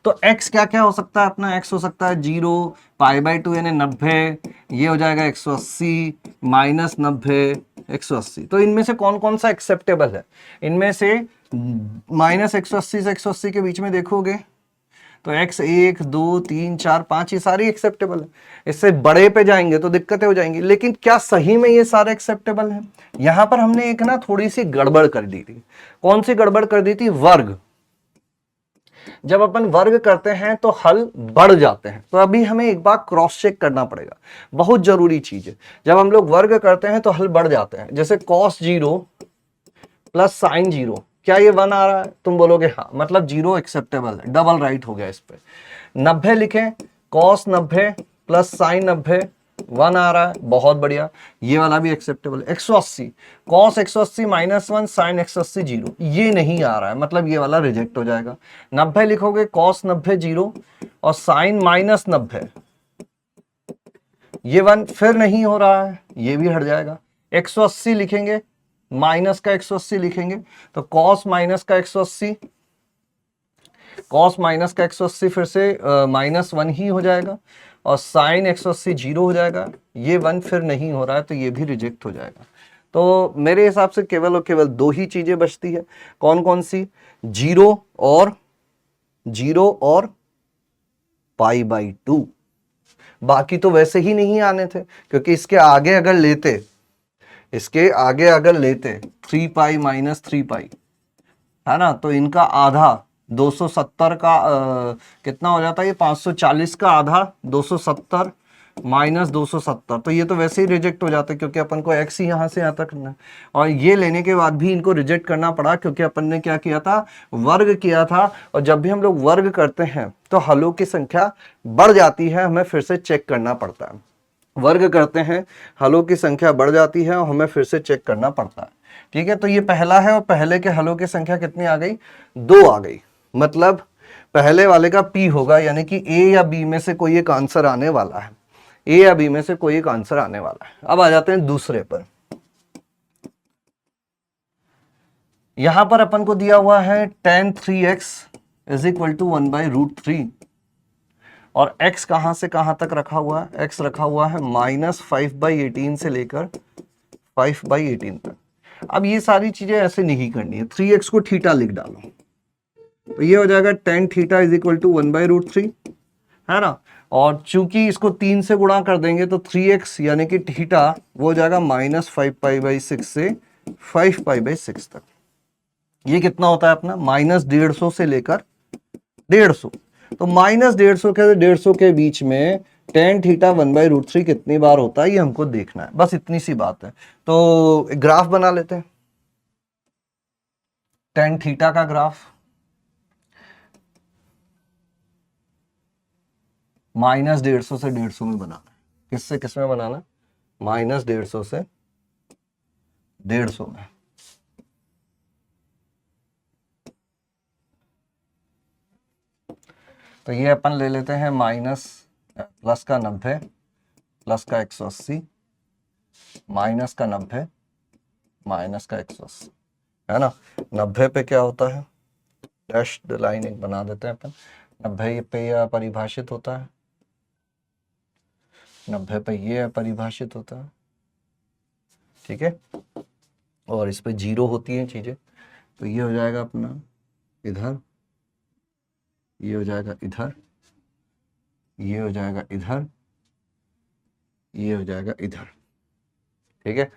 तो x क्या क्या हो सकता है अपना, x हो सकता है 0, π/2 यानी 90, ये हो जाएगा 180, -90, 180। तो इनमें से कौन कौन सा एक्सेप्टेबल है, इनमें से -180 से 180 के बीच में देखोगे तो x 1 2 3 4 5 ये सारी एक्सेप्टेबल है। इससे बड़े पे जाएंगे तो दिक्कतें हो जाएंगी, लेकिन क्या सही में ये सारे एक्सेप्टेबल हैं? यहां पर हमने एक ना थोड़ी सी गड़बड़ कर दी थी। कौन सी गड़बड़ कर दी थी, वर्ग। जब अपन वर्ग करते हैं तो हल बढ़ जाते हैं, तो अभी हमें एक बार क्रॉस चेक करना पड़ेगा, बहुत जरूरी चीज है। जब हम लोग वर्ग करते हैं तो हल बढ़ जाते हैं, जैसे cos 0 प्लस sin 0, क्या ये 1 आ रहा है, तुम बोलोगे हाँ, मतलब 0 एक्सेप्टेबल है, डबल राइट हो गया इस पे। 90 लिखें, cos 90 प्लस sin 90, 1 आ रहा है, बहुत बढ़िया, ये वाला भी एक्सेप्टेबल है। 180, cos 180 -1 sin 180 0, ये नहीं आ रहा है, मतलब ये वाला रिजेक्ट हो जाएगा। 90 लिखोगे, cos 90 0 और sin -90, ये 1 फिर नहीं हो रहा है, ये भी हट जाएगा। 180 लिखेंगे, माइनस का 180 लिखेंगे, तो cos माइनस का 180, cos माइनस का 180 फिर से -1 ही हो जाएगा, और sin 180 0 हो जाएगा, ये 1 फिर नहीं हो रहा है, तो ये भी रिजेक्ट हो जाएगा। तो मेरे हिसाब से केवल और केवल दो ही चीजें बचती है। कौन कौन सी? जीरो और पाई बाई 2। बाकी तो वैसे ही नहीं आने थे, क्योंकि इसके आगे अगर लेते 3 पाई माइनस 3 पाई, है ना, तो इनका आधा 270 का कितना हो जाता है ये? 540 का आधा 270 माइनस 270, तो ये तो वैसे ही रिजेक्ट हो जाते, क्योंकि अपन को x ही यहां से यहां तक करना है। और ये लेने के बाद भी इनको रिजेक्ट करना पड़ा, क्योंकि अपन ने क्या किया था? वर्ग किया था। और जब भी हम लोग वर्ग करते हैं तो हलों की संख्या बढ़ जाती है, हमें फिर से चेक करना पड़ता है। वर्ग करते हैं, हलों की संख्या बढ़ जाती है और हमें फिर से चेक करना पड़ता है। ठीक है, तो ये पहला है और पहले के हलों की संख्या कितनी आ गई? 2 आ गई। मतलब पहले वाले का p होगा, यानी कि a या b में से कोई एक आंसर आने वाला है। a या b में से कोई एक आंसर आने वाला है। अब आ जाते हैं दूसरे पर। यहां पर अपन को दिया हुआ है tan 3x is equal to 1/√3, और x कहां से कहां तक रखा हुआ है? x रखा हुआ है -5/18 से लेकर 5/18 तक। अब ये सारी चीजें ऐसे नहीं करनी है, 3x को थीटा लिख डालो, तो ये हो जाएगा tan theta is equal to 1/√3, है ना। और चूंकि इसको 3 से गुणा कर देंगे तो 3x यानी कि थीटा वो हो जाएगा -5π/6 से 5π/6 तक। ये कितना होता है अपना? -150 से लेकर 150। तो -150 के 150 के बीच में tan थीटा 1/√3 कितनी बार होता है, ये हमको देखना है, बस इतनी सी बात है। तो ग्राफ बना लेते हैं, tan थीटा का ग्राफ। -150 से 150 में बनाना है। किससे किस में बनाना? -150 से 150 में। तो ये अपन ले लेते हैं प्लस का 90 प्लस का 180 माइनस का 90 माइनस का 180, है ना। 90 पे क्या होता है? डैश लाइन एक बना देते हैं अपन। 90 पे यह परिभाषित होता है, 90 पे ये परिभाषित होता है, ठीक है। और इस पे 0 होती हैं चीजें, तो ये हो जाएगा अपना इधर, ये हो जाएगा इधर, ये हो जाएगा इधर, ये हो जाएगा इधर, ठीक है।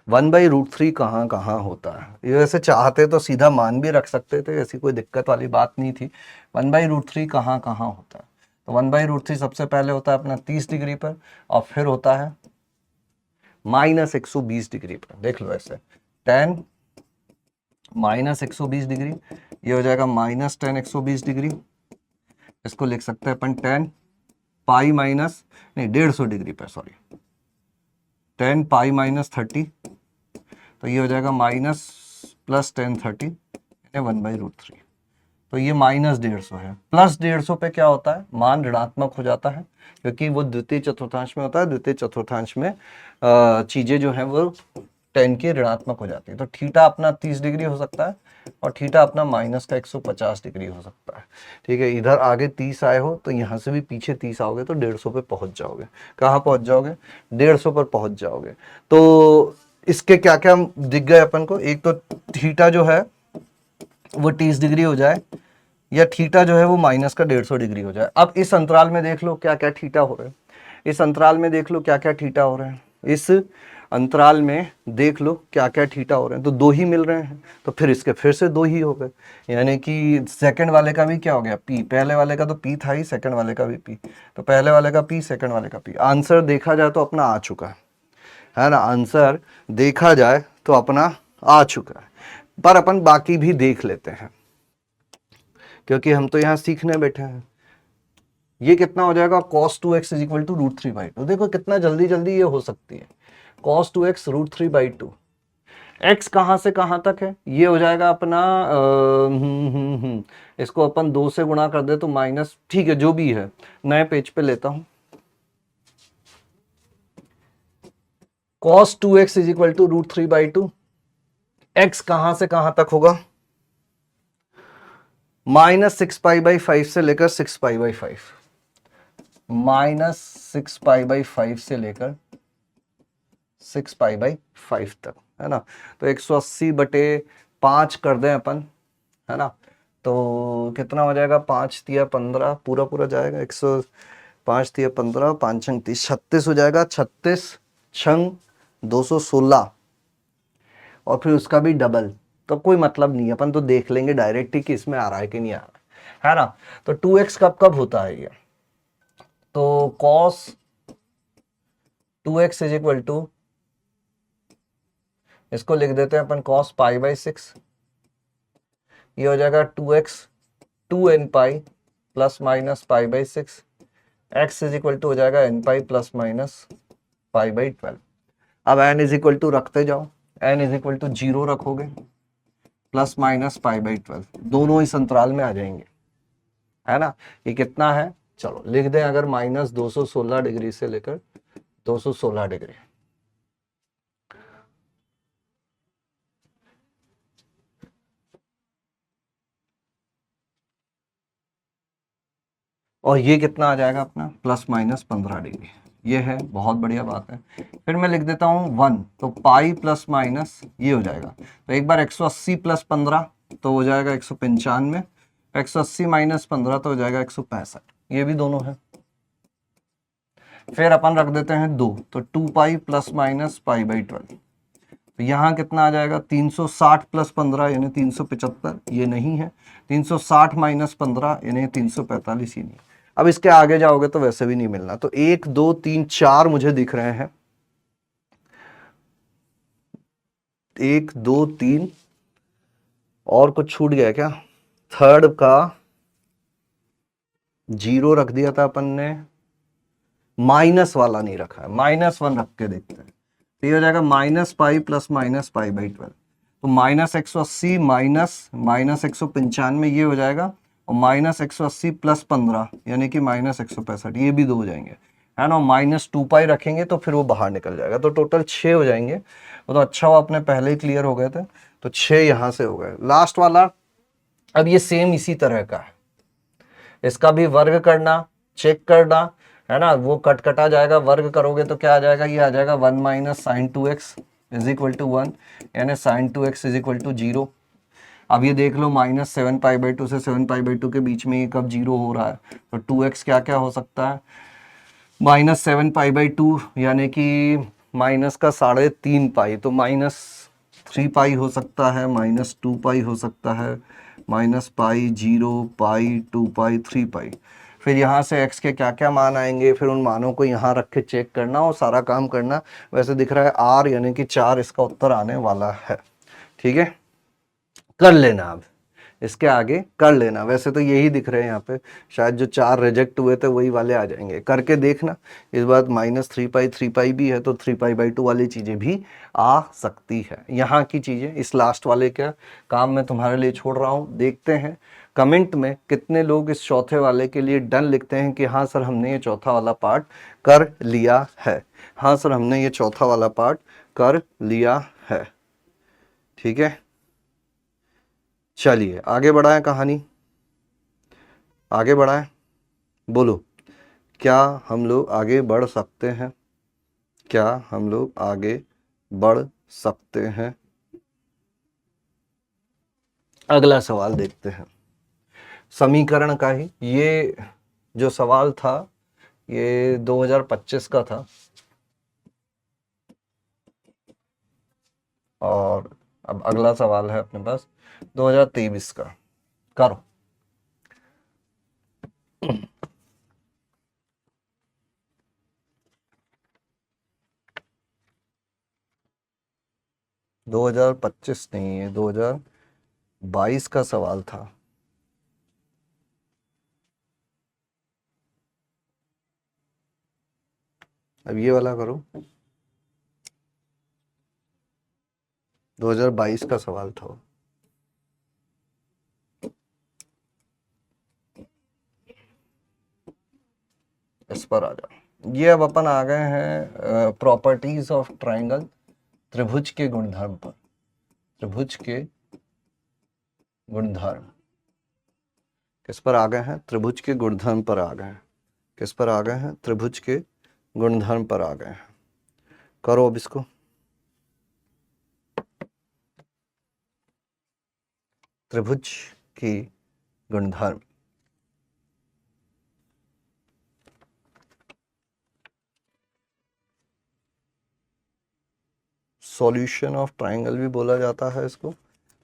1/√3 कहाँ कहाँ होता है? ये वैसे चाहते तो सीधा मान भी रख सकते थे, ऐसी कोई दिक्कत वाली बात नहीं थी। 1/√3 कहाँ कहाँ होता है? तो 1/√3 सबसे पहले होता है अपना 30 डिग्री पर, और फिर होता है -120 डिग्री पर। देख लो ऐसे, tan -120 डिग्री, ये हो जाएगा -tan 120 डिग्री। इसको लिख सकते हैं अपन tan पाई माइनस, नहीं 150 डिग्री पर, सॉरी, tan पाई -30, तो ये हो जाएगा माइनस प्लस tan 30 1/√3। तो ये -150 है। प्लस 150 पे क्या होता है? मान ऋणात्मक हो जाता है, क्योंकि वो द्वितीय चतुर्थांश में होता है। द्वितीय चतुर्थांश में चीजें जो हैं वो tan की ऋणात्मक हो जाती है। तो थीटा अपना 30 डिग्री हो सकता है, और थीटा अपना माइनस का 150 डिग्री हो सकता है, ठीक है। इधर आगे 30 आए हो तो यहाँ से भी पीछे 30 आओगे तो 150 पे पहुंच जाओगे। कहाँ पहुंच जाओगे? 150 पर पहुंच जाओगे। तो इसके क्या क्या दिख गए अपन को? एक तो थीटा जो है वो 30 डिग्री हो जाए, या थीटा जो है वो माइनस का 150 डिग्री हो जाए। अब इस अंतराल में देख लो क्या क्या थीटा हो रहे हैं, इस अंतराल में देख लो क्या क्या थीटा हो रहे हैं, इस अंतराल में देख लो क्या क्या थीटा हो रहे हैं। तो 2 ही मिल रहे हैं, तो फिर इसके फिर से 2 ही हो गए, यानी कि सेकंड वाले का भी क्या हो गया? पी। पहले वाले का तो पी था ही, सेकंड वाले का भी पी, तो पहले वाले का पी, सेकंड वाले का पी। आंसर देखा जाए तो अपना आ चुका है ना। आंसर देखा जाए तो अपना आ चुका है, पर अपन बाकी भी देख लेते हैं, क्योंकि हम तो यहाँ सीखने बैठे हैं। ये कितना हो जाएगा? cos 2x is equal to √3/2। देखो कितना जल्दी जल्दी ये हो सकती है। cos 2x √3/2, x कहां से कहां तक है? ये हो जाएगा अपना इसको अपन 2 से गुणा कर दे तो माइनस, ठीक है जो भी है, नए पेज पे लेता हूं। cos 2x is equal to √3/2, x कहां से कहां तक होगा? -6π/5 से लेकर 6π/5, -6π/5 से लेकर 6π/5 तक, है ना। तो 180/5 कर दें अपन, है ना, तो कितना हो जाएगा, 5 तिया 15 पूरा पूरा जाएगा, 105 तिया 15 5 छंग 30, 36 हो जाएगा, 36 छंग 216 और फिर उसका भी डबल। तो कोई मतलब नहीं है, अपन तो देख लेंगे डायरेक्ट ही कि इसमें आ रहा है कि नहीं आ रहा है ना। तो 2x कब कब होता है ये, तो cos 2x is equal to, इसको लिख देते हैं अपन cos π/6, ये हो जाएगा 2x 2n pi plus minus π/6, x is equal to हो जाएगा n पाई प्लस माइनस π/12। अब n इज इक्वल टू रखते जाओ, n इज इक्वल टू 0 रखोगे, प्लस माइनस π/12 दोनों इस अंतराल में आ जाएंगे, है ना। ये कितना है, चलो लिख दें, अगर माइनस 216 डिग्री से लेकर 216 डिग्री, और ये कितना आ जाएगा अपना, प्लस माइनस 15 डिग्री। ये है, बहुत बढ़िया बात है। फिर मैं लिख देता हूँ 1, तो पाई प्लस माइनस ये हो जाएगा, तो एक बार 180 प्लस 15 तो हो जाएगा 195, 180 माइनस 15 तो हो जाएगा 165, ये भी दोनों है। फिर अपन रख देते हैं 2, तो 2 पाई प्लस माइनस π/12, तो यहाँ कितना आ जाएगा, 360 प्लस 15 यानी 375, ये नहीं है, 360 माइनस 15 यानी 345 ही नहीं। अब इसके आगे जाओगे तो वैसे भी नहीं मिलना, तो 1 2 3 4 मुझे दिख रहे हैं, 1 2 3, और कुछ छूट गया क्या, थर्ड का 0 रख दिया था अपन ने, माइनस वाला नहीं रखा है, -1 रख के देखते हैं, तो ये हो जाएगा माइनस पाई प्लस माइनस π/12, तो माइनस 180 माइनस 195 ये हो जाएगा, और माइनस 180 प्लस 15 यानी कि माइनस 165, ये भी 2 हो जाएंगे, है ना। माइनस 2 पाई रखेंगे तो फिर वो बाहर निकल जाएगा, तो टोटल 6 हो जाएंगे। वो तो अच्छा हुआ अपने पहले ही क्लियर हो गए थे, तो 6 यहाँ से हो गए। लास्ट वाला, अब ये सेम इसी तरह का है, इसका भी वर्ग करना, चेक करना, है ना, वो कटा जाएगा, वर्ग करोगे तो क्या आ जाएगा, ये आ जाएगा 1 minus sine 2x is equal to 1, यानी sign 2x is equal to 0। अब ये देख लो, माइनस 7π/2 से 7π/2 के बीच में ये कब 0 हो रहा है, तो 2x क्या क्या हो सकता है, माइनस 7π/2 यानी कि माइनस का 3.5 पाई, तो माइनस 3 पाई हो सकता है, माइनस 2 पाई हो सकता है, माइनस पाई, 0 पाई, 2 पाई, 3 पाई। फिर यहाँ से x के क्या क्या मान आएंगे, फिर उन मानों को यहाँ रख के चेक करना और सारा काम करना। वैसे दिख रहा है r यानी कि 4 इसका उत्तर आने वाला है, ठीक है, कर लेना। अब इसके आगे कर लेना, वैसे तो यही दिख रहे हैं यहाँ पे, शायद जो 4 रिजेक्ट हुए थे वही वाले आ जाएंगे, करके देखना। इस बार माइनस 3 पाई भी है, तो 3π/2 वाली चीज़ें भी आ सकती है। यहाँ की चीज़ें इस लास्ट वाले का काम मैं तुम्हारे लिए छोड़ रहा हूँ। देखते हैं कमेंट में कितने लोग इस चौथे वाले के लिए डन लिखते हैं कि हाँ सर हमने ये चौथा वाला पार्ट कर लिया है, हाँ सर हमने ये चौथा वाला पार्ट कर लिया है, ठीक है। चलिए आगे बढ़ाएं कहानी, आगे बढ़ाएं, बोलो क्या हम लोग आगे बढ़ सकते हैं, क्या हम लोग आगे बढ़ सकते हैं। अगला सवाल देखते हैं, समीकरण का ही ये जो सवाल था ये 2025 का था, और अब अगला सवाल है अपने पास 2023 का, करो। दो 2025 नहीं है, 2022 का सवाल था। अब ये वाला करो, 2022 का सवाल था। इस पर आ जाओ। ये अब अपन आ गए हैं प्रॉपर्टीज ऑफ ट्राइंगल, त्रिभुज के गुणधर्म पर, त्रिभुज के गुणधर्म किस पर आ गए हैं, त्रिभुज के गुणधर्म पर आ गए हैं। किस पर आ गए हैं, त्रिभुज के गुणधर्म पर आ गए हैं। करो अब इसको। त्रिभुज की गुणधर्म। सॉल्यूशन ऑफ ट्राइंगल भी बोला जाता है इसको,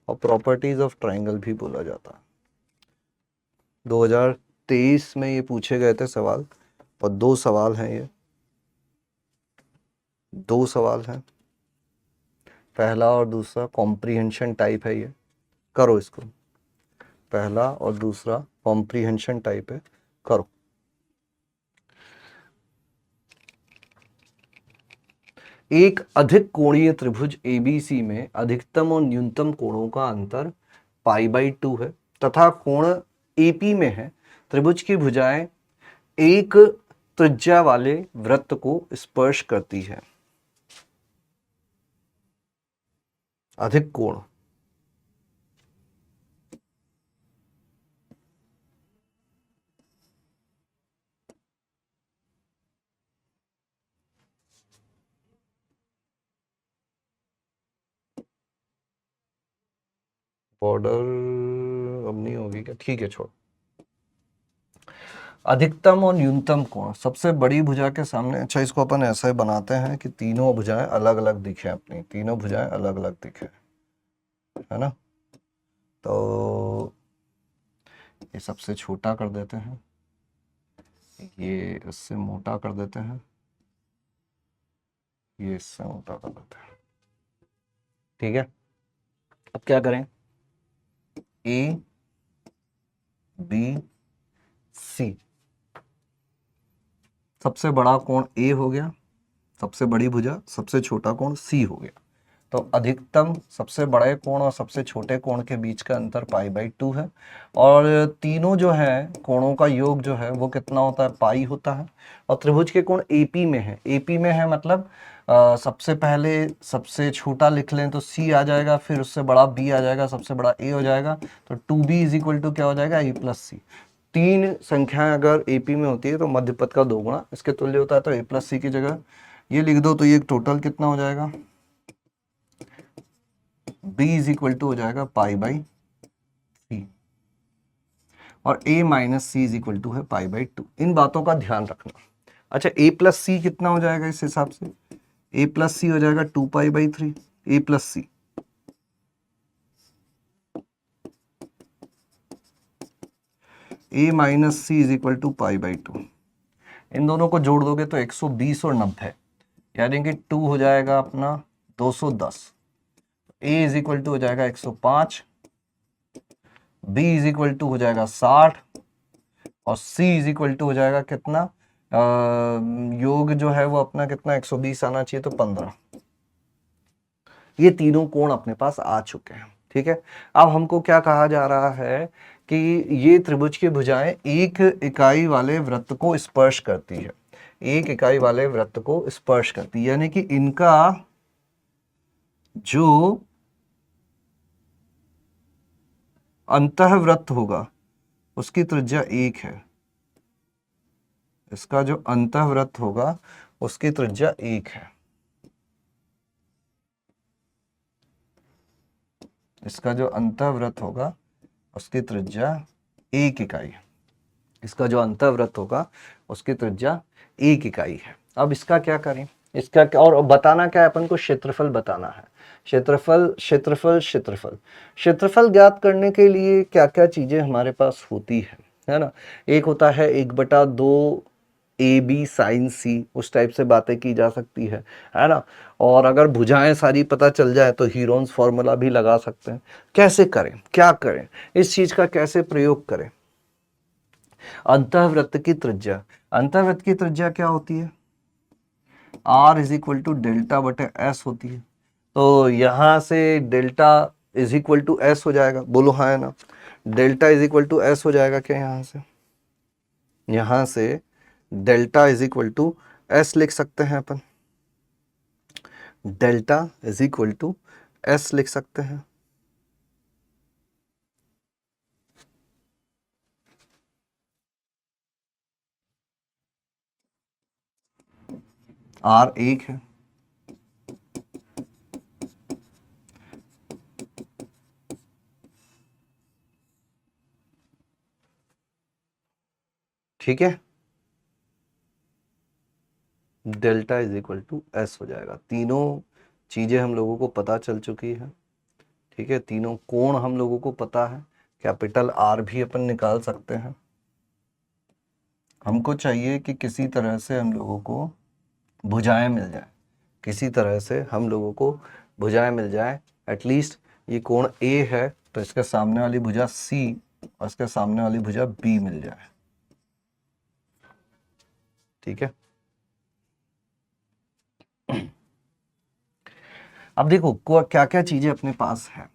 और प्रॉपर्टीज ऑफ ट्राइंगल भी बोला जाता है। 2023 में ये पूछे गए थे सवाल, और 2 सवाल हैं ये, 2 सवाल हैं, पहला और दूसरा कॉम्प्रीहेंशन टाइप है ये, करो इसको, पहला और दूसरा कॉम्प्रीहेंशन टाइप है, करो। एक अधिक कोणीय त्रिभुज एबीसी में अधिकतम और न्यूनतम कोणों का अंतर π/2 है तथा कोण एपी में है। त्रिभुज की भुजाएं एक त्रिज्या वाले वृत्त को स्पर्श करती है। अधिक कोण, बॉर्डर अब नहीं होगी क्या, ठीक है छोड़। अधिकतम और न्यूनतम कोण, सबसे बड़ी भुजा के सामने, अच्छा इसको अपन ऐसा ही बनाते हैं कि तीनों भुजाएं अलग अलग दिखे, अपनी तीनों भुजाएं अलग अलग दिखे, है ना। तो ये सबसे छोटा कर देते हैं, ये इससे मोटा कर देते हैं, ये इससे मोटा कर देते हैं, ठीक है। अब क्या करें, ए बी सी, सबसे बड़ा कोण ए हो गया, सबसे बड़ी भुजा, सबसे छोटा कोण सी हो गया। तो अधिकतम सबसे बड़े कोण और सबसे छोटे कोण के बीच का अंतर π/2 है, और तीनों जो है कोणों का योग जो है वो कितना होता है, पाई होता है। और त्रिभुज के कोण एपी में है, एपी में है मतलब सबसे पहले सबसे छोटा लिख लें तो सी आ जाएगा, फिर उससे बड़ा बी आ जाएगा, सबसे बड़ा ए हो जाएगा, तो 2b = क्या हो जाएगा, a+c। 3 संख्याएं अगर एपी में होती है तो मध्य पद का 2 गुणा इसके तुल्य होता है, तो a+c की जगह ये लिख दो, तो ये टोटल कितना हो जाएगा, b = हो जाएगा π/3, और a - c = है π/2। इन बातों का ध्यान रखना। अच्छा a+c कितना हो जाएगा इस हिसाब से, a+c हो जाएगा 2π/3, a+c a - c = π/2। इन दोनों को जोड़ दोगे तो 120 और 90, यानी कि 2 हो जाएगा अपना 210, a = हो जाएगा 105, b = हो जाएगा 60, और c = हो जाएगा कितना, योग जो है वो अपना कितना 120 आना चाहिए, तो 15। ये तीनों कोण अपने पास आ चुके हैं, ठीक है। अब हमको क्या कहा जा रहा है कि ये त्रिभुज की भुजाएं एक इकाई वाले वृत्त को स्पर्श करती है, एक इकाई वाले वृत्त को स्पर्श करती है, यानी कि इनका जो अंतःवृत्त होगा उसकी त्रिज्या 1 है, इसका जो अंतःवृत्त होगा उसकी त्रिज्या 1 है, इसका जो अंतःवृत्त होगा उसकी त्रिज्या 1 इकाई है, इसका जो अंतःवृत्त होगा उसकी त्रिज्या 1 इकाई है। अब इसका क्या करें, इसका क्या, और बताना क्या है अपन को, क्षेत्रफल बताना है। क्षेत्रफल क्षेत्रफल क्षेत्रफल क्षेत्रफल ज्ञात करने के लिए क्या क्या चीजें हमारे पास होती है ना। एक होता है 1/2 AB sin C, उस टाइप से बातें की जा सकती है ना। और अगर भुजाएं सारी पता चल जाए तो हीरोन्स फॉर्मूला भी लगा सकते हैं। कैसे करें, क्या करें, इस चीज का कैसे प्रयोग करें। अंतःवृत्त की त्रिज्या, अंतःवृत्त की त्रिज्या क्या होती है, R = डेल्टा/S होती है। तो यहां से डेल्टा S हो जाएगा, बोलो हाँ है ना। डेल्टा S हो जाएगा क्या, यहां से डेल्टा S लिख सकते हैं अपन, डेल्टा S लिख सकते हैं। R 1 है, ठीक है, delta is equal to S हो जाएगा। तीनों चीजें हम लोगों को पता चल चुकी है, ठीक है, तीनों कोण हम लोगों को पता है, कैपिटल आर भी अपन निकाल सकते हैं। हमको चाहिए कि किसी तरह से हम लोगों को भुजाएं मिल जाए, किसी तरह से हम लोगों को भुजाएं मिल जाए। एटलीस्ट ये कोण ए है तो इसके सामने वाली भुजा सी और इसके सामने वाली भुजा बी मिल जाए, ठीक है। अब देखो क्या क्या चीजें अपने पास है।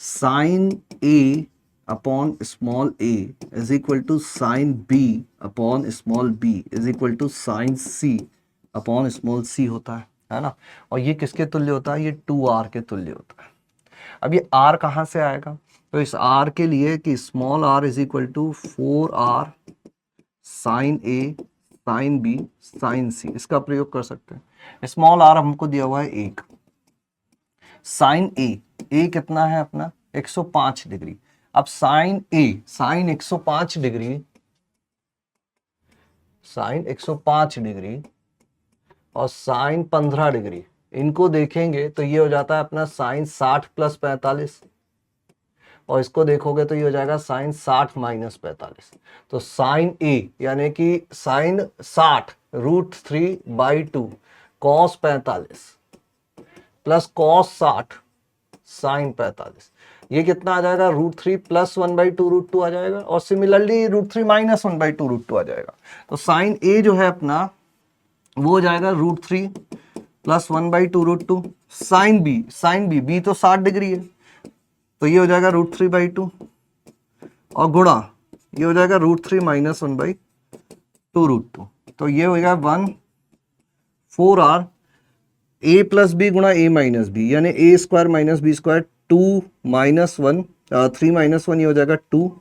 Sine A upon small A is equal to sine B upon small B is equal to sine C upon small C होता है ना। और ये किसके तुल्य होता है, ये 2r के तुल्य होता है। अब ये r कहाँ से आएगा, तो इस r के लिए कि small r is equal to 4r sine A sine B sine C, इसका प्रयोग कर सकते हैं। स्मॉल r हमको दिया हुआ है 1, साइन ए कितना है अपना 105 डिग्री। अब साइन 105 डिग्री, साइन 105 डिग्री और साइन 15 डिग्री, इनको देखेंगे तो ये हो जाता है अपना साइन 60 प्लस 45, और इसको देखोगे तो ये हो जाएगा साइन 60 माइनस 45। तो साइन ए यानी कि sine 60 √3/2 cos 45 plus cos 60 sine 45, ये कितना आ जाएगा √3 प्लस 1/2 √2 आ जाएगा, और सिमिलरली √3 माइनस 1/2 √2 आ जाएगा। तो साइन ए जो है अपना वो हो जाएगा √3 प्लस 1/2 √2। साइन बी तो 60 डिग्री है तो ये हो जाएगा √3/2 और गुणा ये हो जाएगा √3 माइनस 1/2 √2, तो ये हो जाएगा 4r a प्लस बी गुणा a माइनस बी, यानी a square minus B square 2 minus 1 3 minus 1, ये हो जाएगा 2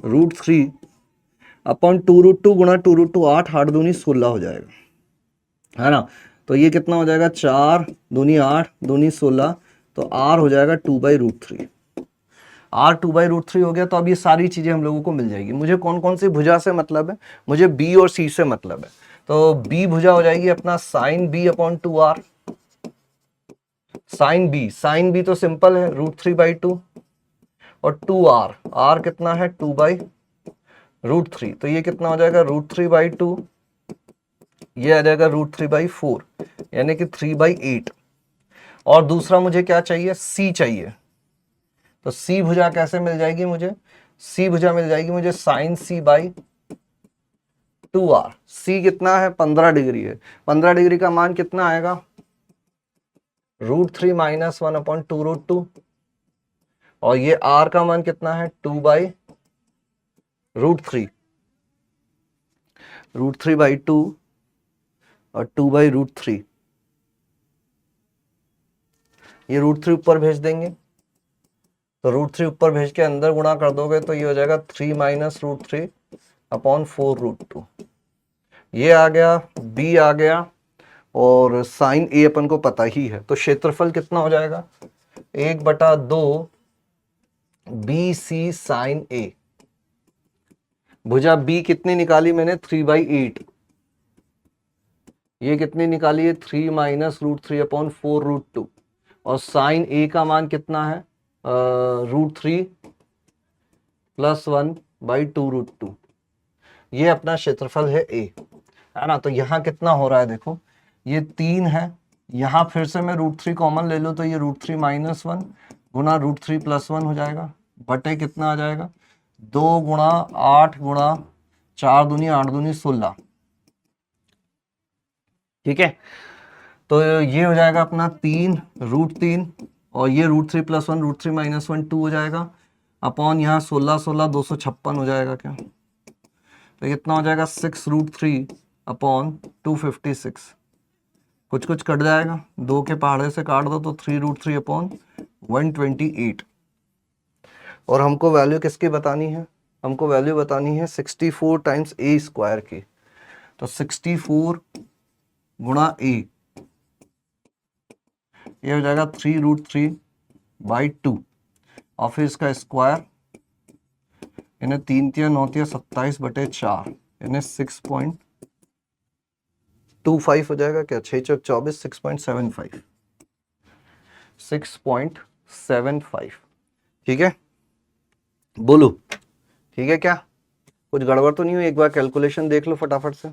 √3 अपॉन 2 √2 गुणा 2 √2 8 8 दूनी 16 हो जाएगा, है ना। तो ये कितना हो जाएगा 4 दूनी 8 दूनी 16, तो r हो जाएगा 2/√3। r 2/√3 हो गया। तो अब ये सारी चीजें हम लोगों को मिल जाएगी। मुझे कौन कौन सी भुजा से मतलब है, मुझे b और c से मतलब है। तो b भुजा हो जाएगी अपना sine b upon 2r, sine b तो सिंपल है √3/2 और 2r, r कितना है 2/√3, तो ये कितना हो जाएगा √3/2, ये आ जाएगा √3/4 यानी कि 3/8। और दूसरा मुझे क्या चाहिए, c चाहिए। तो c भुजा कैसे मिल जाएगी मुझे, c भुजा मिल जाएगी मुझे साइन c/2r। c कितना है 15 डिग्री है, 15 डिग्री का मान कितना आएगा √3 माइनस 1/2 √2, और ये r का मान कितना है 2/√3, √3/2 और 2/√3, ये √3 ऊपर भेज देंगे, तो √3 ऊपर भेज के अंदर गुणा कर दोगे तो ये हो जाएगा 3 माइनस √3 अपॉन 4 √2, ये आ गया, b आ गया, और साइन a अपन को पता ही है। तो क्षेत्रफल कितना हो जाएगा 1/2 BC साइन a। भुजा b कितनी निकाली मैंने 3/8, ये कितनी निकाली है 3 माइनस √3 अपॉन 4 √2, और साइन a का मान कितना है √3 प्लस 1/2 √2, ये अपना क्षेत्रफल है a, है ना। तो यहाँ कितना हो रहा है देखो, ये 3 है, यहाँ फिर से मैं √3 कॉमन ले लूँ तो ये √3 माइनस 1 गुणा √3 प्लस 1 हो जाएगा, बटे कितना आ जाएगा 2 गुणा 8 गुणा 4 दूनी 8 दूनी 16, ठीक है। तो ये हो जाएगा अपना 3 √3 और ये √3 प्लस 1 √3 माइनस 1 2 हो जाएगा, अपॉन यहाँ 16 16 256 हो जाएगा क्या, तो कितना हो जाएगा 6 √3 अपॉन 256, कुछ कुछ कट जाएगा, 2 के पहाड़े से काट दो तो 3 √3 अपॉन 128। और हमको वैल्यू किसकी बतानी है, हमको वैल्यू बतानी है 64 टाइम्स a स्क्वायर की। तो 64 गुणा a, ये हो जाएगा 3 √3/2 और फिर इसका स्क्वायर यानी 3×3=9=27/4 यानी 6.25 हो जाएगा क्या, 6×4 = 24, 6.75, 6.75। ठीक है, बोलो ठीक है क्या, कुछ गड़बड़ तो नहीं हुई? एक बार कैलकुलेशन देख लो फटाफट से।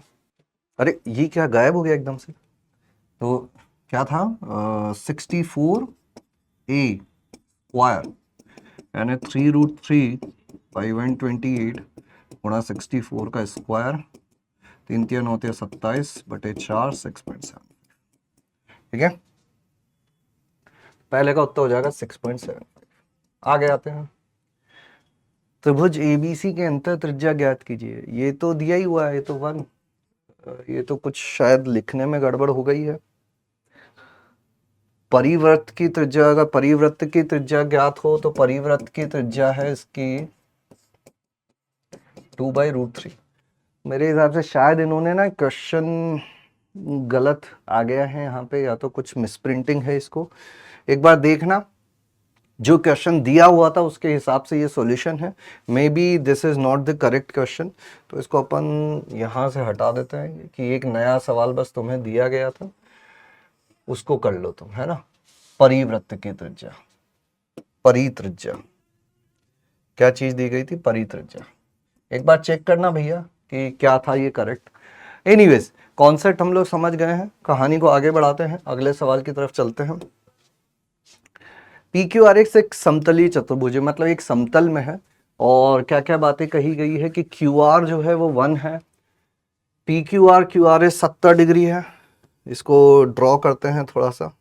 अरे ये क्या गायब हो गया एकदम से? तो क्या था, 64a² यानी 3√3/128 गुणा 64 का स्क्वायर, 3×3=27/4, 6.7। ठीक है, पहले का उत्तर हो जाएगा 6.75। आगे आते हैं, त्रिभुज एबीसी के अंतर त्रिज्या ज्ञात कीजिए। ये तो दिया ही हुआ है, ये तो 1। ये तो कुछ शायद लिखने में गड़बड़ हो गई है। परिवृत्त की त्रिज्या, अगर परिवृत्त की त्रिज्या ज्ञात हो तो परिवृत्त की त्रिज्या है इसकी 2/√3। मेरे हिसाब से शायद इन्होंने ना क्वेश्चन गलत आ गया है यहाँ पे, या तो कुछ मिसप्रिंटिंग है इसको। एक बार देखना, जो क्वेश्चन दिया हुआ था उसके हिसाब से ये सॉल्यूशन है। May be this is not the correct question, तो इसको अपन यहाँ से हटा देते हैं कि एक नया सवाल बस तुम्हें दिया गया था, उसको कर लो तुम, है ना। परिवृत्त की त्रिज्या, परित्रिज्या, क्या चीज दी गई थी, परित्रिज्या। एक बार चेक करना भैया कि क्या था ये करेक्ट। एनीवेज, कॉन्सेप्ट हम लोग समझ गए हैं, कहानी को आगे बढ़ाते हैं, अगले सवाल की तरफ चलते हैं। PQRX एक समतलीय चतुर्भुज है, मतलब एक समतल में है, और क्या क्या बातें कही गई है कि QR जो है वो 1 है, PQR QRS 70 डिग्री है। इसको ड्रॉ करते हैं थोड़ा सा,